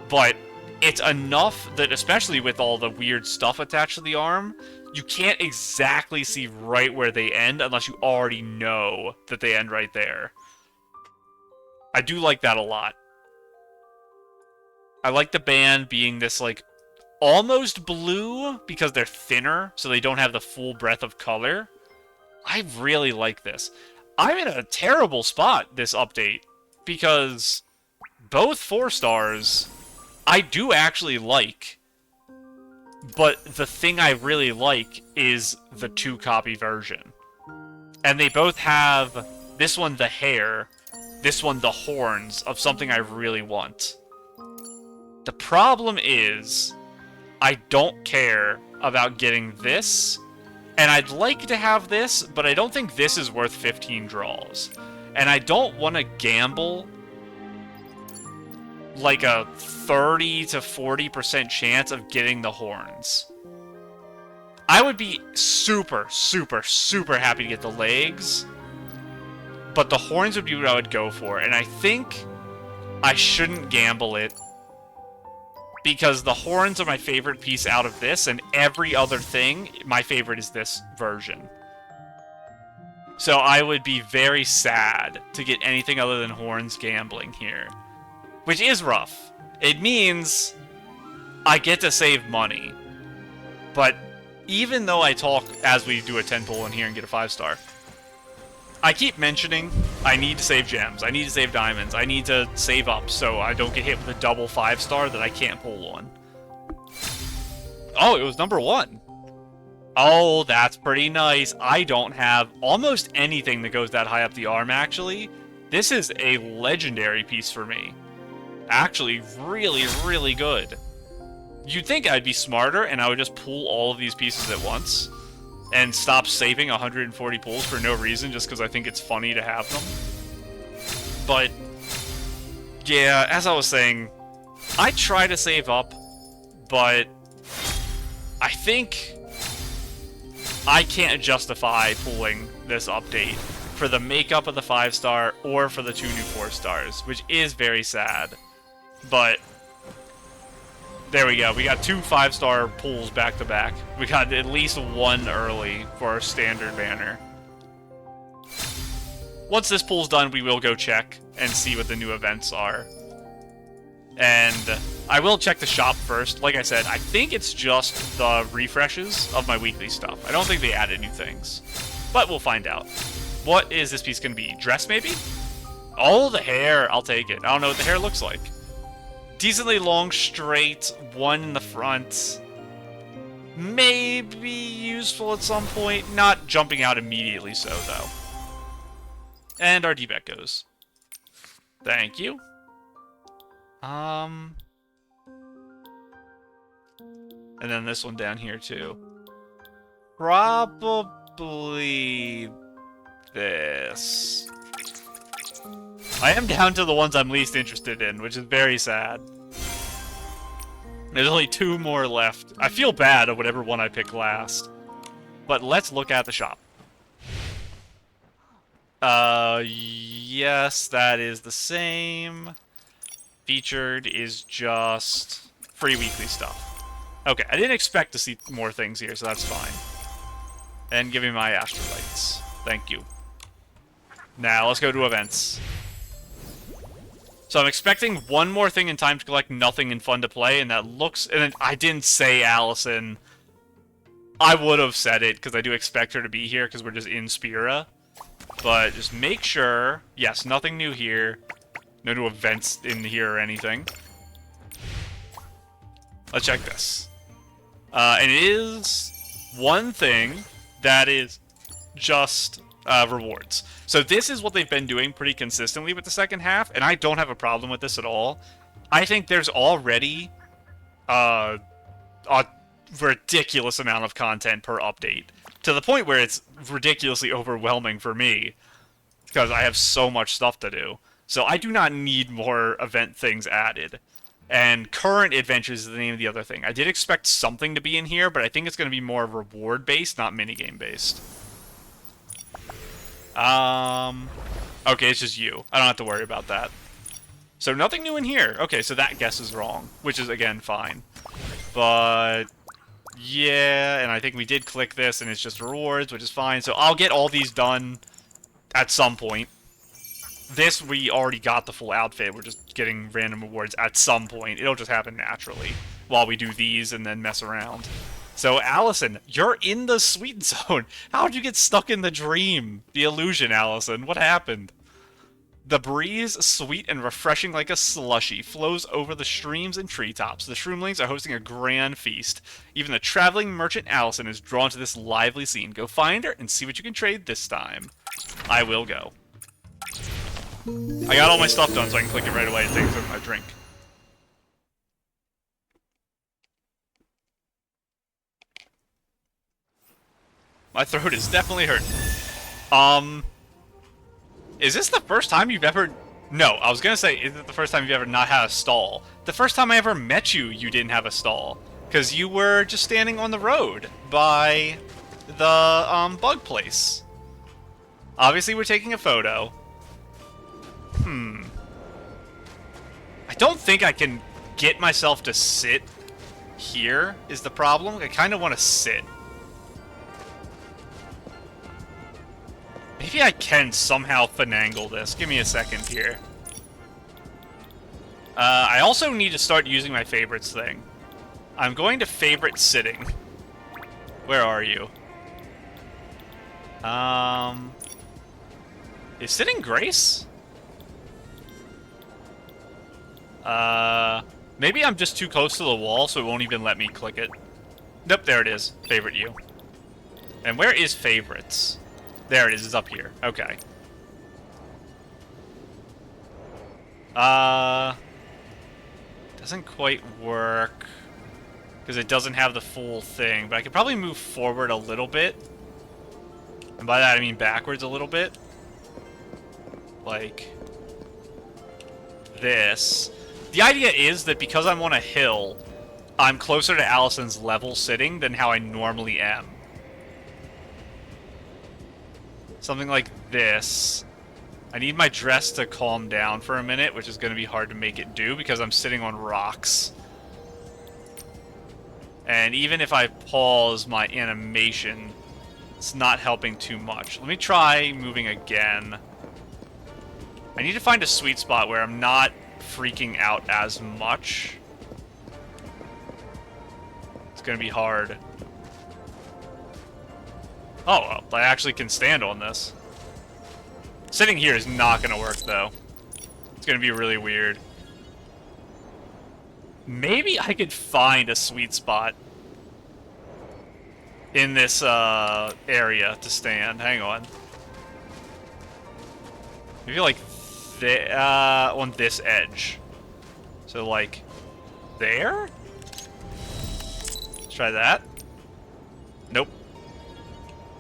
but it's enough that, especially with all the weird stuff attached to the arm, you can't exactly see right where they end unless you already know that they end right there. I do like that a lot. I like the band being this, like, almost blue because they're thinner, so they don't have the full breadth of color. I really like this. I'm in a terrible spot this update because both 4 stars I do actually like, but the thing I really like is the 2-copy version. And they both have, this one the hair, this one the horns of something I really want. The problem is, I don't care about getting this, and I'd like to have this, but I don't think this is worth 15 draws. And I don't want to gamble like a 30 to 40% chance of getting the horns. I would be super, super, super happy to get the legs, but the horns would be what I would go for, and I think I shouldn't gamble it because the horns are my favorite piece out of this, and every other thing, my favorite is this version. So I would be very sad to get anything other than horns gambling here. Which is rough. It means I get to save money. But even though I talk as we do a 10 pull in here and get a 5-star, I keep mentioning I need to save gems, I need to save diamonds, I need to save up so I don't get hit with a double 5-star that I can't pull on. Oh, it was number 1. Oh, that's pretty nice. I don't have almost anything that goes that high up the arm, actually. This is a legendary piece for me. Actually, really, really good. You'd think I'd be smarter and I would just pull all of these pieces at once and stop saving 140 pulls for no reason just because I think it's funny to have them. But, yeah, as I was saying, I try to save up, but I think I can't justify pulling this update for the makeup of the 5-star or for the 2 new 4-stars, which is very sad. But there we go. We got 2 5-star pulls back to back. We got at least 1 early for our standard banner. Once this pull's done, we will go check and see what the new events are. And I will check the shop first. Like I said, I think it's just the refreshes of my weekly stuff. I don't think they added new things. But we'll find out. What is this piece going to be? Dress, maybe? Oh, the hair. I'll take it. I don't know what the hair looks like. Decently long, straight, 1 in the front. Maybe useful at some point. Not jumping out immediately so, though. And our D-bet goes. Thank you. And then this one down here, too. Probably this. I am down to the ones I'm least interested in, which is very sad. There's only 2 more left. I feel bad of whatever one I pick last. But let's look at the shop. Yes, that is the same. Featured is just free weekly stuff. Okay, I didn't expect to see more things here, so that's fine. And give me my astrolites. Thank you. Now, let's go to events. So I'm expecting one more thing in time to collect nothing and fun to play, and that looks... And I didn't say Allison. I would have said it, because I do expect her to be here, because we're just in Spira. But just make sure... Yes, nothing new here. No new events in here or anything. Let's check this. And it is one thing that is just rewards. So this is what they've been doing pretty consistently with the second half, and I don't have a problem with this at all. I think there's already a ridiculous amount of content per update, to the point where it's ridiculously overwhelming for me, because I have so much stuff to do. So I do not need more event things added. And current adventures is the name of the other thing. I did expect something to be in here, but I think it's going to be more reward-based, not minigame-based. Okay, it's just you. I don't have to worry about that. So nothing new in here. Okay, so that guess is wrong, which is, again, fine. But, yeah, and I think we did click this, and it's just rewards, which is fine. So I'll get all these done at some point. This, we already got the full outfit. We're just getting random rewards at some point. It'll just happen naturally while we do these and then mess around. So, Allison, you're in the sweet zone. How'd you get stuck in the dream? The illusion, Allison. What happened? The breeze, sweet and refreshing like a slushy, flows over the streams and treetops. The shroomlings are hosting a grand feast. Even the traveling merchant Allison is drawn to this lively scene. Go find her and see what you can trade this time. I will go. I got all my stuff done, so I can click it right away and take my drink. My throat is definitely hurt. Is this the first time you've ever... No, I was gonna say, is it the first time you've ever not had a stall? The first time I ever met you, you didn't have a stall. Because you were just standing on the road by the, bug place. Obviously, we're taking a photo. I don't think I can get myself to sit here, is the problem. I kind of want to sit. Maybe I can somehow finagle this. Give me a second here. I also need to start using my favorites thing. I'm going to favorite sitting. Where are you? Is sitting Grace? Maybe I'm just too close to the wall, so it won't even let me click it. Nope, there it is. Favorite you. And where is favorites? There it is. It's up here. Okay. Doesn't quite work. Because it doesn't have the full thing. But I could probably move forward a little bit. And by that I mean backwards a little bit. Like this. The idea is that because I'm on a hill, I'm closer to Allison's level sitting than how I normally am. Something like this. I need my dress to calm down for a minute, which is going to be hard to make it do because I'm sitting on rocks. And even if I pause my animation, it's not helping too much. Let me try moving again. I need to find a sweet spot where I'm not freaking out as much. It's going to be hard. Oh, well, I actually can stand on this. Sitting here is not going to work, though. It's going to be really weird. Maybe I could find a sweet spot in this area to stand. Hang on. Maybe like on this edge. So like there? Let's try that. Nope.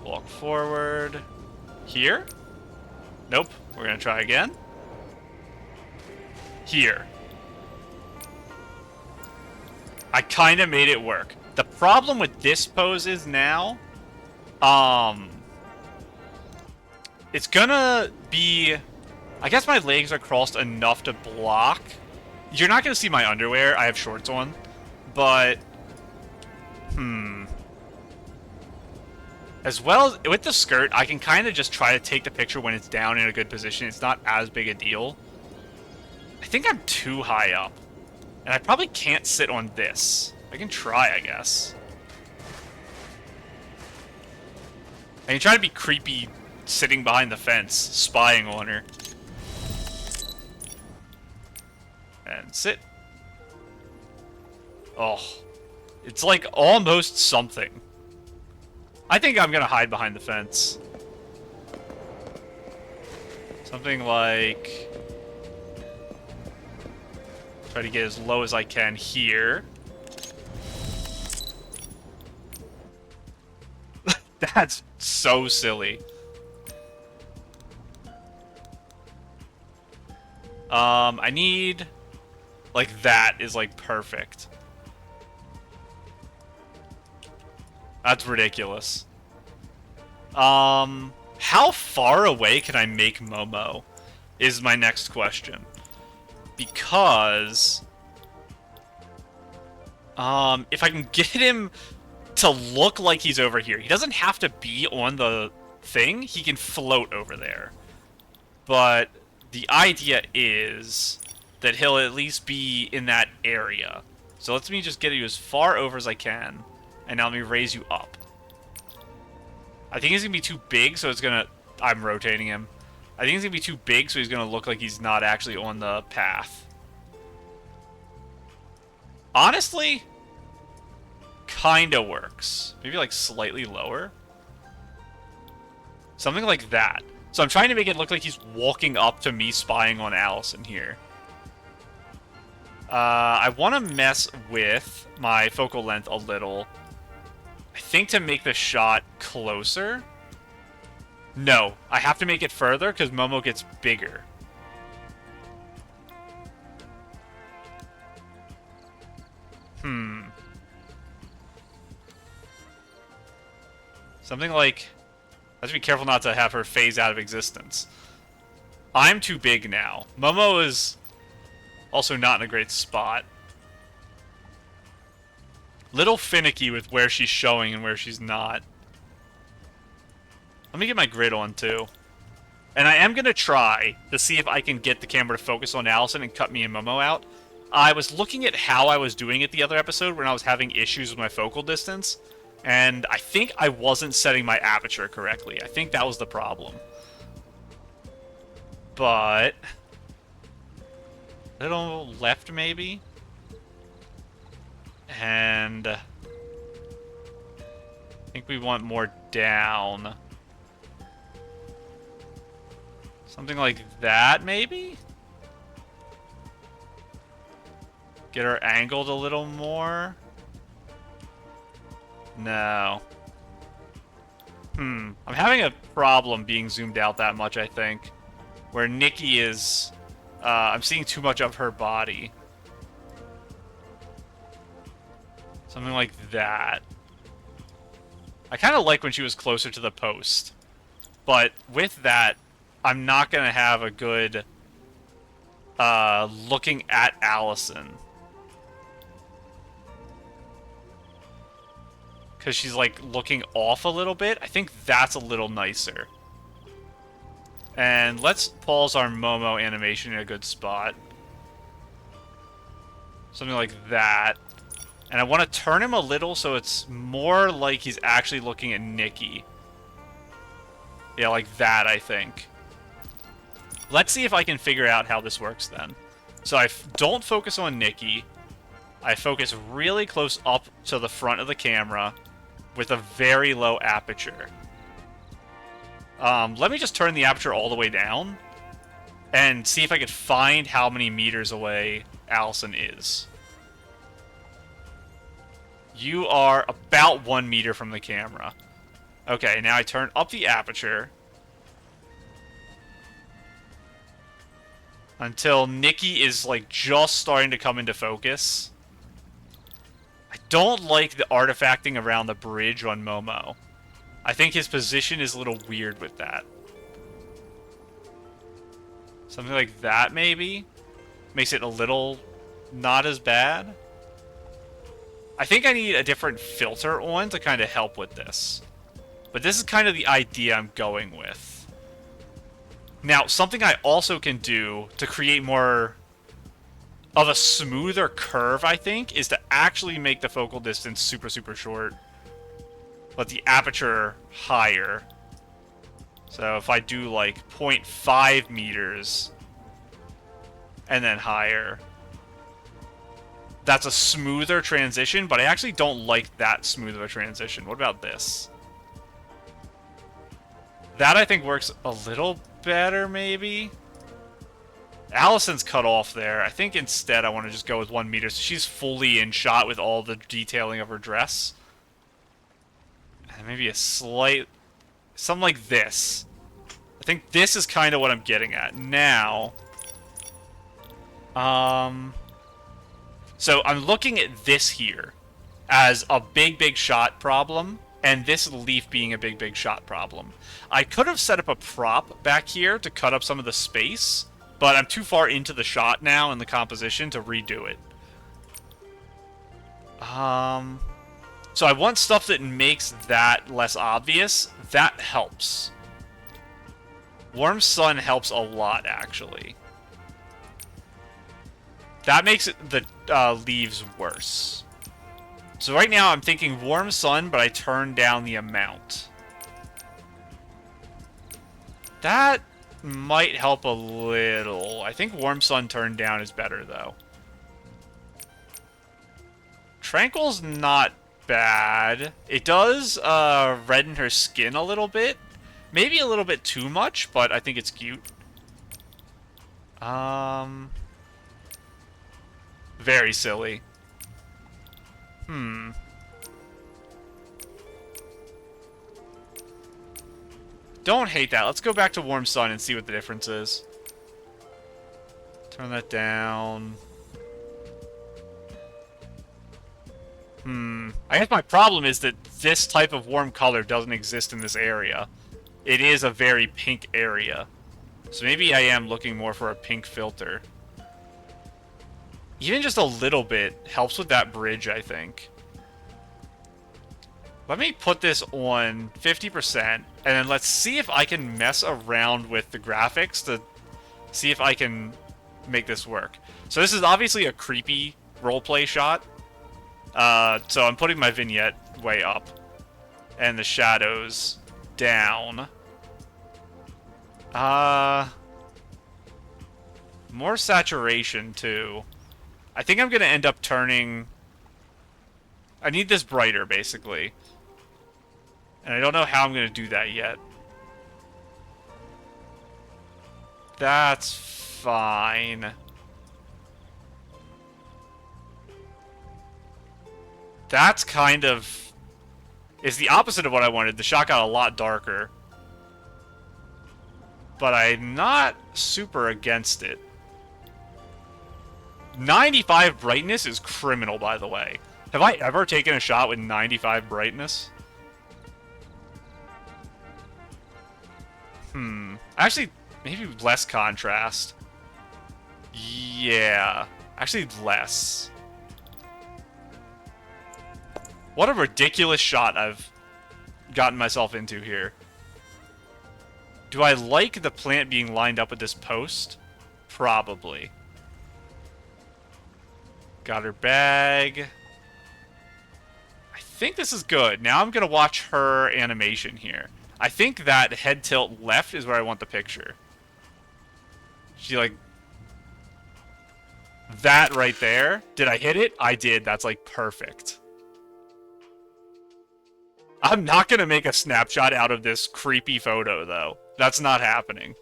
Walk forward. Here? Nope. We're gonna try again. Here. I kind of made it work. The problem with this pose is now, it's gonna be, I guess my legs are crossed enough to block. You're not gonna see my underwear. I have shorts on, but, as well as with the skirt, I can kind of just try to take the picture when it's down in a good position. It's not as big a deal. I think I'm too high up, and I probably can't sit on this. I can try, I guess. I can try to be creepy sitting behind the fence, spying on her. And sit. Oh. It's like almost something. I think I'm gonna hide behind the fence. Something like... Try to get as low as I can here. That's so silly. I need... Like, that is, like, perfect. That's ridiculous. How far away can I make Momo? Is my next question. Because... if I can get him to look like he's over here. He doesn't have to be on the thing. He can float over there. But the idea is that he'll at least be in that area. So let me just get you as far over as I can. And now let me raise you up. I think he's going to be too big, so it's going to... I'm rotating him. I think he's going to be too big, so he's going to look like he's not actually on the path. Honestly, kinda works. Maybe like slightly lower. Something like that. So I'm trying to make it look like he's walking up to me spying on Allison here. I want to mess with my focal length a little. I think to make the shot closer. No, I have to make it further because Momo gets bigger. Something like... I have to be careful not to have her phase out of existence. I'm too big now. Momo is also not in a great spot. Little finicky with where she's showing and where she's not. Let me get my grid on, too. And I am going to try to see if I can get the camera to focus on Allison and cut me and Momo out. I was looking at how I was doing it the other episode when I was having issues with my focal distance. And I think I wasn't setting my aperture correctly. I think that was the problem. But... a little left, maybe? And... I think we want more down. Something like that, maybe? Get her angled a little more. No. I'm having a problem being zoomed out that much, I think. Where Nikki is... I'm seeing too much of her body. Something like that. I kind of like when she was closer to the post. But with that, I'm not going to have a good... looking at Allison. Because she's, like, looking off a little bit. I think that's a little nicer. And let's pause our Momo animation in a good spot. Something like that. And I want to turn him a little so it's more like he's actually looking at Nikki. Yeah, like that, I think. Let's see if I can figure out how this works then. So I don't focus on Nikki. I focus really close up to the front of the camera with a very low aperture. Let me just turn the aperture all the way down and see if I could find how many meters away Allison is. You are about 1 meter from the camera. Okay, now I turn up the aperture. until Nikki is like just starting to come into focus. I don't like the artifacting around the bridge on Momo. I think his position is a little weird with that. Something like that, maybe? Makes it a little not as bad. I think I need a different filter on to kind of help with this. But this is kind of the idea I'm going with. Now, something I also can do to create more of a smoother curve, I think, is to actually make the focal distance super, super short. But the aperture higher. So if I do like 0.5 meters and then higher, that's a smoother transition, but I actually don't like that smooth of a transition. What about this? That I think works a little better, maybe? Allison's cut off there. I think instead I want to just go with 1 meter, so she's fully in shot with all the detailing of her dress. And maybe a slight... something like this. I think this is kind of what I'm getting at. Now... so I'm looking at this here as a big, big shot problem, and this leaf being a big, big shot problem. I could have set up a prop back here to cut up some of the space, but I'm too far into the shot now in the composition to redo it. So I want stuff that makes that less obvious. That helps. Warm sun helps a lot, actually. That makes it the leaves worse. So right now I'm thinking warm sun, but I turn down the amount. That might help a little. I think warm sun turned down is better, though. Tranquil's not bad. It does redden her skin a little bit. Maybe a little bit too much, but I think it's cute. Very silly. Don't hate that. Let's go back to warm sun and see what the difference is. Turn that down. I guess my problem is that this type of warm color doesn't exist in this area. It is a very pink area. So maybe I am looking more for a pink filter. Even just a little bit helps with that bridge, I think. Let me put this on 50%, and then let's see if I can mess around with the graphics to see if I can make this work. So this is obviously a creepy roleplay shot. So I'm putting my vignette way up, and the shadows down. More saturation, too. I think I'm going to end up turning... I need this brighter, basically. And I don't know how I'm going to do that yet. That's fine. That's kind of... is the opposite of what I wanted. The shot got a lot darker. But I'm not super against it. 95 brightness is criminal, by the way. Have I ever taken a shot with 95 brightness? Actually, maybe less contrast. Yeah. Actually, less. What a ridiculous shot I've gotten myself into here. Do I like the plant being lined up with this post? Probably. Got her bag. I think this is good. Now I'm going to watch her animation here. I think that head tilt left is where I want the picture. She like... that right there. Did I hit it? I did. That's like perfect. I'm not going to make a snapshot out of this creepy photo, though. That's not happening.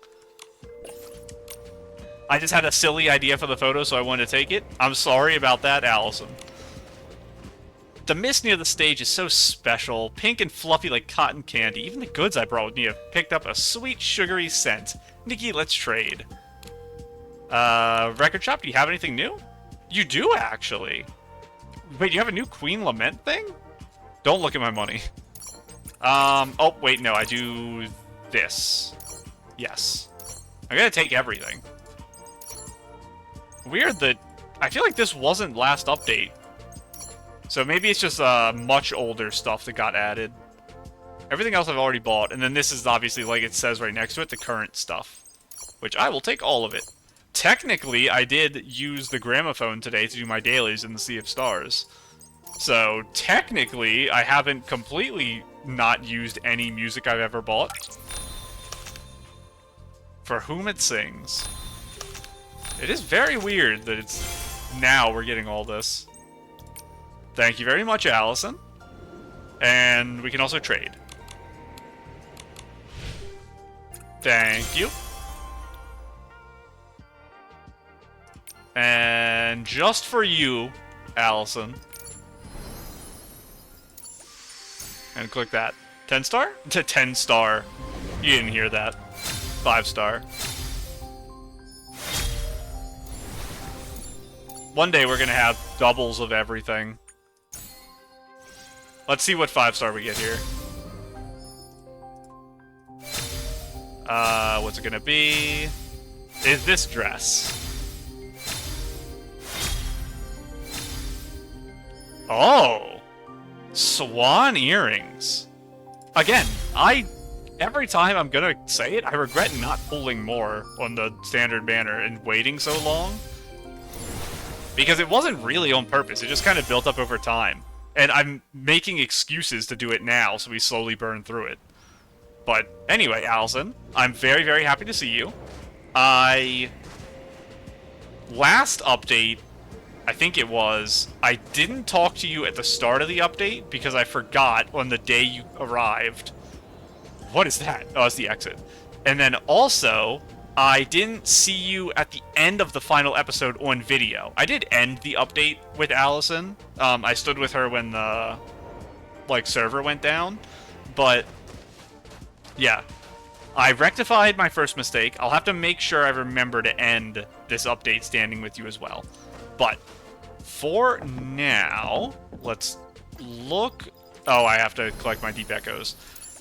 I just had a silly idea for the photo, so I wanted to take it. I'm sorry about that, Allison. The mist near the stage is so special. Pink and fluffy like cotton candy. Even the goods I brought with me have picked up a sweet, sugary scent. Nikki, let's trade. Record shop, do you have anything new? You do, actually. Wait, you have a new Queen Lament thing? Don't look at my money. Oh, wait, no, I do this. Yes. I'm gonna take everything. Weird that... I feel like this wasn't last update. So maybe it's just much older stuff that got added. Everything else I've already bought, and then this is obviously, like it says right next to it, the current stuff. Which I will take all of it. Technically, I did use the gramophone today to do my dailies in the Sea of Stars. So, technically, I haven't completely not used any music I've ever bought. For whom it sings. It is very weird that it's... now we're getting all this. Thank you very much, Allison. And we can also trade. Thank you. And just for you, Allison. And click that. 10 star? To 10 star. You didn't hear that. 5 star. One day we're gonna have doubles of everything. Let's see what 5 star we get here. What's it gonna be? Is this dress? Oh! Swan earrings. Again, every time I'm gonna say it, I regret not pulling more on the standard banner and waiting so long. Because it wasn't really on purpose, it just kind of built up over time. And I'm making excuses to do it now, so we slowly burn through it. But anyway, Allison, I'm very, very happy to see you. Last update, I think it was, I didn't talk to you at the start of the update because I forgot on the day you arrived. What is that? Oh, it's the exit. And then also, I didn't see you at the end of the final episode on video. I did end the update with Allison. I stood with her when the, server went down. But, yeah. I rectified my first mistake. I'll have to make sure I remember to end this update standing with you as well. But, for now, let's look... Oh, I have to collect my deep echoes.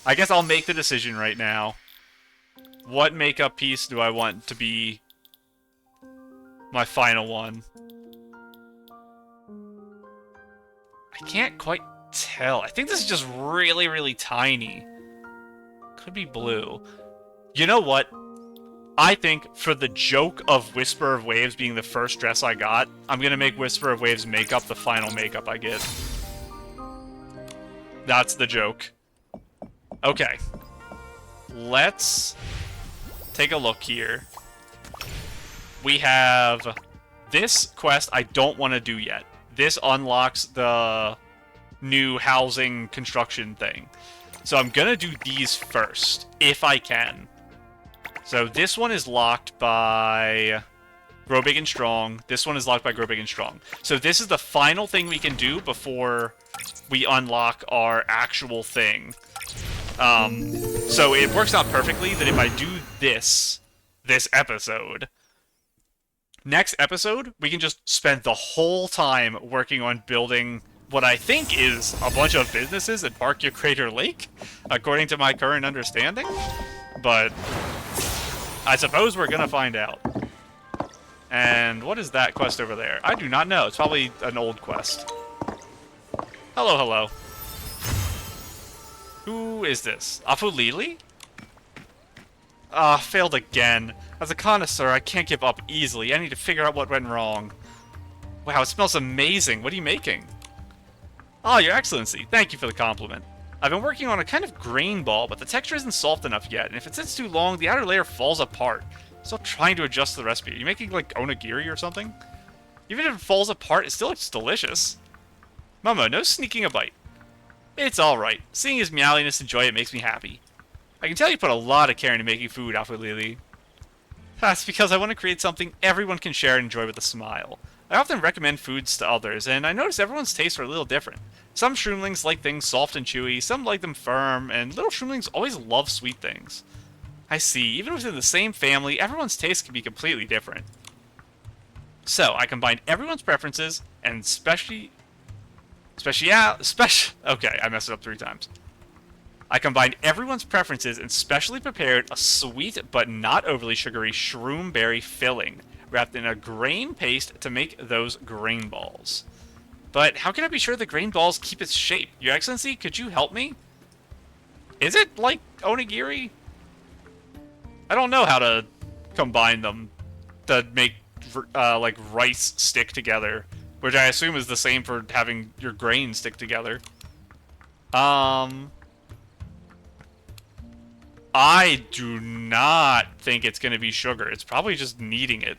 I guess I'll make the decision right now. What makeup piece do I want to be my final one? I can't quite tell. I think this is just really, really tiny. Could be blue. You know what? I think for the joke of Whisper of Waves being the first dress I got, I'm gonna make Whisper of Waves makeup the final makeup I get. That's the joke. Okay. Let's take a look here. We have this quest I don't want to do yet. This unlocks the new housing construction thing. So I'm gonna do these first, if I can. So this one is locked by Grow Big and Strong. This one is locked by Grow Big and Strong. So this is the final thing we can do before we unlock our actual thing. So it works out perfectly that if I do this episode, next episode, we can just spend the whole time working on building what I think is a bunch of businesses at Parkia Crater Lake, according to my current understanding. But I suppose we're gonna find out. And what is that quest over there? I do not know. It's probably an old quest. Hello, hello. Who is this? Afulili? Failed again. As a connoisseur, I can't give up easily. I need to figure out what went wrong. Wow, it smells amazing. What are you making? Oh, Your Excellency. Thank you for the compliment. I've been working on a kind of grain ball, but the texture isn't soft enough yet, and if it sits too long, the outer layer falls apart. Still trying to adjust the recipe. Are you making, onigiri or something? Even if it falls apart, it still looks delicious. Momo, no sneaking a bite. It's alright. Seeing his meowiness and joy, it makes me happy. I can tell you put a lot of care into making food, Afulili. That's because I want to create something everyone can share and enjoy with a smile. I often recommend foods to others, and I notice everyone's tastes are a little different. Some shroomlings like things soft and chewy, some like them firm, and little shroomlings always love sweet things. I see, even within the same family, everyone's taste can be completely different. So, I combined everyone's preferences and okay, I messed it up 3 times. I combined everyone's preferences and specially prepared a sweet but not overly sugary shroomberry filling, wrapped in a grain paste to make those grain balls. But how can I be sure the grain balls keep its shape? Your Excellency, could you help me? Is it like onigiri? I don't know how to combine them to make like rice stick together, which I assume is the same for having your grain stick together. I do not think it's going to be sugar. It's probably just kneading it.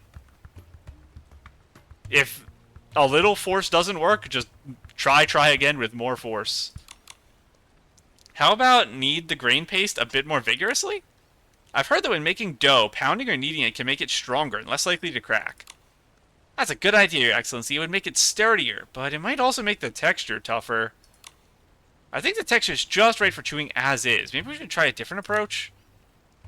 If a little force doesn't work, just try again with more force. How about knead the grain paste a bit more vigorously? I've heard that when making dough, pounding or kneading it can make it stronger and less likely to crack. That's a good idea, Your Excellency. It would make it sturdier, but it might also make the texture tougher. I think the texture is just right for chewing as is. Maybe we should try a different approach?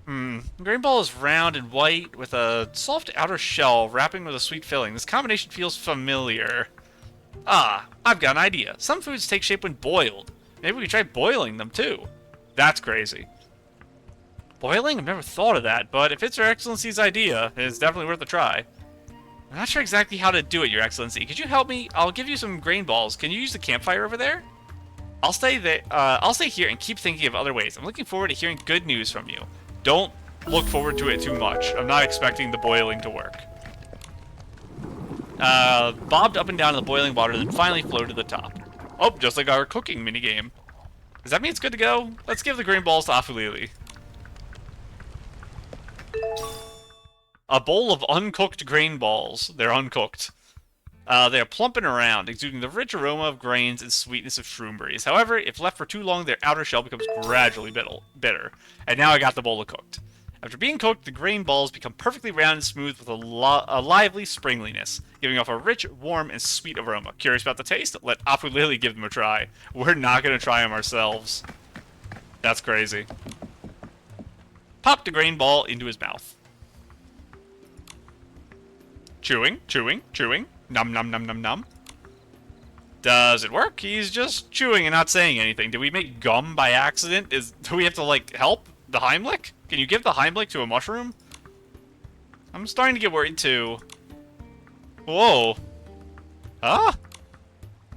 Grain ball is round and white with a soft outer shell wrapping with a sweet filling. This combination feels familiar. Ah, I've got an idea. Some foods take shape when boiled. Maybe we could try boiling them too. That's crazy. Boiling? I've never thought of that, but if it's Your Excellency's idea, it's definitely worth a try. I'm not sure exactly how to do it, Your Excellency. Could you help me? I'll give you some grain balls. Can you use the campfire over there? I'll stay here and keep thinking of other ways. I'm looking forward to hearing good news from you. Don't look forward to it too much. I'm not expecting the boiling to work. Bobbed up and down in the boiling water, then finally floated to the top. Oh, just like our cooking minigame. Does that mean it's good to go? Let's give the grain balls to Afulili. A bowl of uncooked grain balls. They're uncooked. They are plumping around, exuding the rich aroma of grains and sweetness of shroomberries. However, if left for too long, their outer shell becomes gradually bitter. And now I got the bowl cooked. After being cooked, the grain balls become perfectly round and smooth with a lively springliness, giving off a rich, warm, and sweet aroma. Curious about the taste? Let Afulili give them a try. We're not going to try them ourselves. That's crazy. Pop the grain ball into his mouth. Chewing, chewing, chewing. Num num num num num. Does it work? He's just chewing and not saying anything. Did we make gum by accident? Do we have to, like, help the Heimlich? Can you give the Heimlich to a mushroom? I'm starting to get worried, too. Whoa. Huh?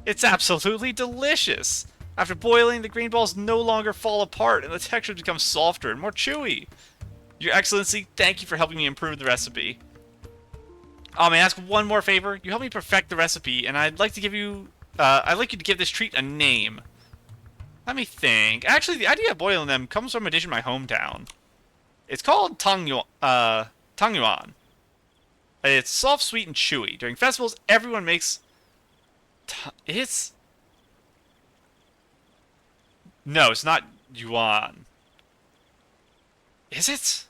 It's absolutely delicious. After boiling, the green balls no longer fall apart, and the texture becomes softer and more chewy. Your Excellency, thank you for helping me improve the recipe. May I ask one more favor? You helped me perfect the recipe, and I'd like to give you... I'd like you to give this treat a name. Let me think. Actually, the idea of boiling them comes from a dish in my hometown. It's called tangyuan. It's soft, sweet, and chewy. During festivals, everyone makes... No, it's not yuan. Is it?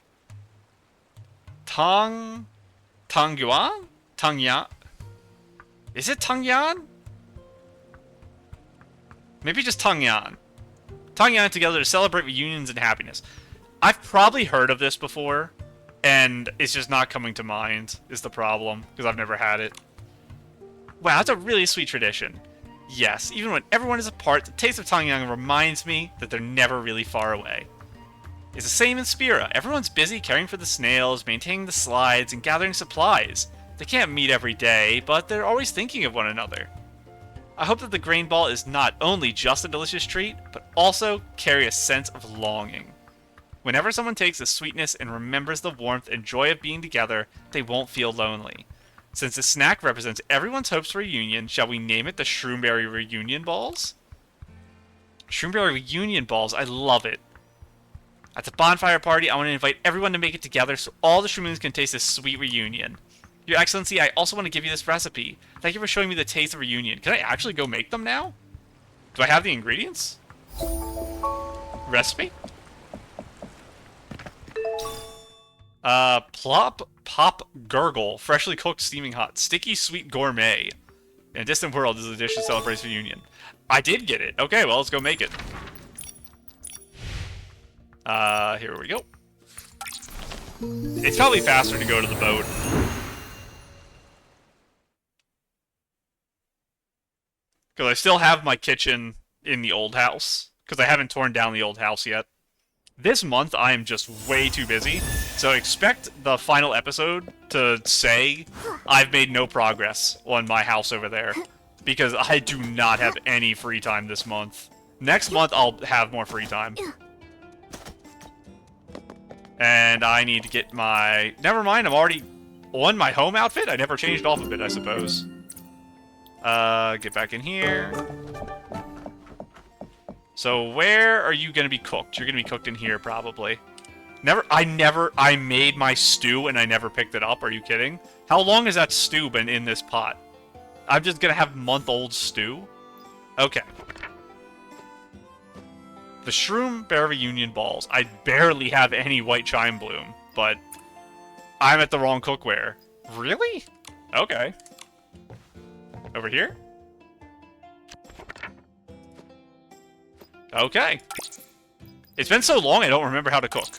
Tangyuan? Tangyan? Is it Tangyan? Maybe just Tangyan. Tangyan together to celebrate reunions and happiness. I've probably heard of this before, and it's just not coming to mind, is the problem, because I've never had it. Wow, that's a really sweet tradition. Yes, even when everyone is apart, the taste of Tangyan reminds me that they're never really far away. It's the same in Spira. Everyone's busy caring for the snails, maintaining the slides, and gathering supplies. They can't meet every day, but they're always thinking of one another. I hope that the grain ball is not only just a delicious treat, but also carry a sense of longing. Whenever someone takes the sweetness and remembers the warmth and joy of being together, they won't feel lonely. Since the snack represents everyone's hopes for a reunion, shall we name it the Shroomberry Reunion Balls? Shroomberry Reunion Balls, I love it. At the bonfire party, I want to invite everyone to make it together so all the Shroomoons can taste this sweet reunion. Your Excellency, I also want to give you this recipe. Thank you for showing me the taste of reunion. Can I actually go make them now? Do I have the ingredients? Recipe? Plop, pop, gurgle, freshly cooked, steaming hot, sticky, sweet gourmet. In a distant world, this is a dish that celebrates reunion. I did get it. Okay, well, let's go make it. Here we go. It's probably faster to go to the boat. Because I still have my kitchen in the old house. Because I haven't torn down the old house yet. This month, I am just way too busy. So expect the final episode to say I've made no progress on my house over there. Because I do not have any free time this month. Next month, I'll have more free time. And I need to get my... Never mind, I'm already on my home outfit? I never changed off of it, I suppose. Get back in here. So where are you going to be cooked? You're going to be cooked in here, probably. I made my stew and I never picked it up. Are you kidding? How long has that stew been in this pot? I'm just going to have month-old stew? Okay. The Shroom Bear Reunion Balls. I barely have any white chime bloom, but I'm at the wrong cookware. Really? Okay. Over here? Okay. It's been so long I don't remember how to cook.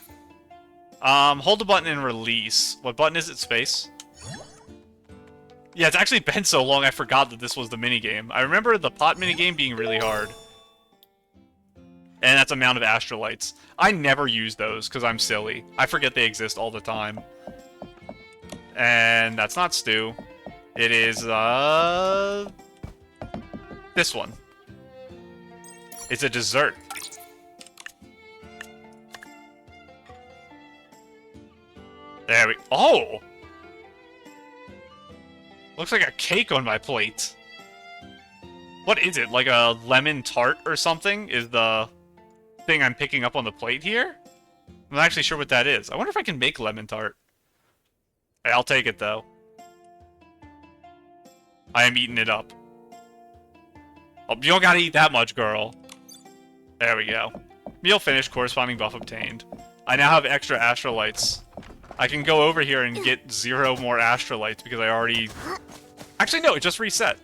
Hold the button and release. What button is it? Space? Yeah, it's actually been so long I forgot that this was the minigame. I remember the pot minigame being really hard. And that's amount of astrolites. I never use those because I'm silly. I forget they exist all the time. And that's not stew. It is, this one. It's a dessert. There we... Oh! Looks like a cake on my plate. What is it? Like a lemon tart or something? Is the thing I'm picking up on the plate here? I'm not actually sure what that is. I wonder if I can make lemon tart. Hey, I'll take it, though. I am eating it up. Oh, you don't gotta eat that much, girl. There we go. Meal finished, corresponding buff obtained. I now have extra astrolites. I can go over here and get 0 more astrolites because I already... Actually, no, it just reset.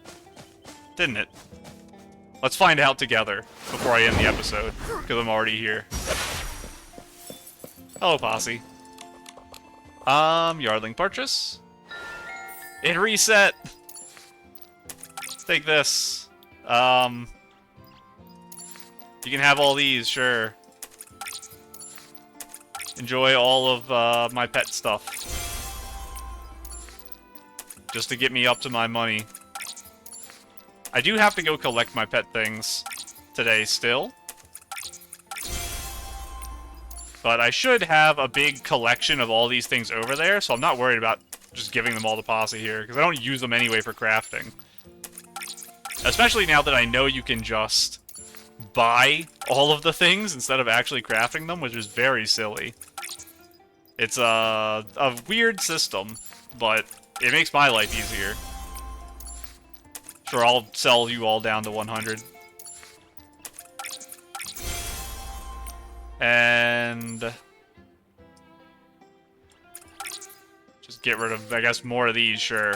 Didn't it? Let's find out together before I end the episode, because I'm already here. Hello, Posse. Yardling purchase. It reset! Take this. You can have all these, sure. Enjoy all of my pet stuff. Just to get me up to my money. I do have to go collect my pet things today still. But I should have a big collection of all these things over there, so I'm not worried about just giving them all to Posse here, because I don't use them anyway for crafting. Especially now that I know you can just buy all of the things instead of actually crafting them, which is very silly. It's a weird system, but it makes my life easier. Sure, I'll sell you all down to 100. And... just get rid of, I guess, more of these, sure.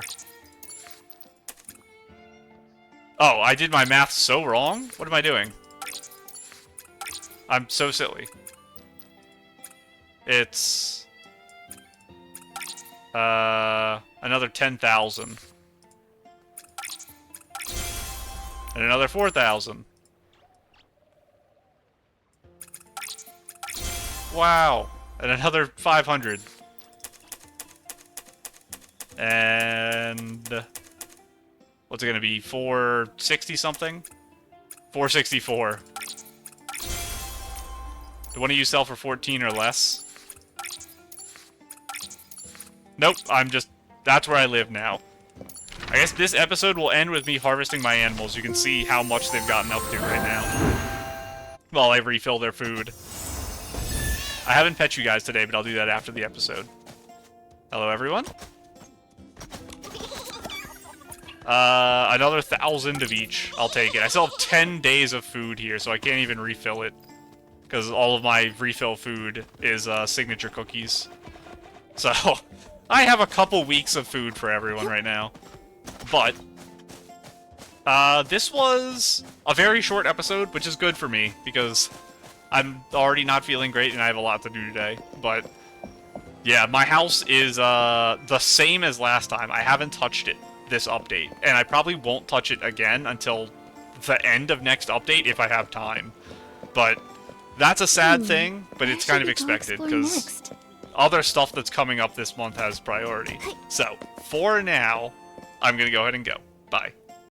Oh, I did my math so wrong? What am I doing? I'm so silly. It's... another 10,000. And another 4,000. Wow. And another 500. And... what's it gonna be? 460 something? 464. Do one of you sell for 14 or less? Nope, I'm just... that's where I live now. I guess this episode will end with me harvesting my animals. You can see how much they've gotten up to right now. While I refill their food. I haven't pet you guys today, but I'll do that after the episode. Hello, everyone. Another 1,000 of each. I'll take it. I still have 10 days of food here, so I can't even refill it. Because all of my refill food is, signature cookies. So, I have a couple weeks of food for everyone right now. But, this was a very short episode, which is good for me, because I'm already not feeling great and I have a lot to do today. But, yeah, my house is, the same as last time. I haven't touched it this update, and I probably won't touch it again until the end of next update if I have time. But that's a sad thing, but it's kind of expected, because other stuff that's coming up this month has priority. So, for now, I'm going to go ahead and go. Bye.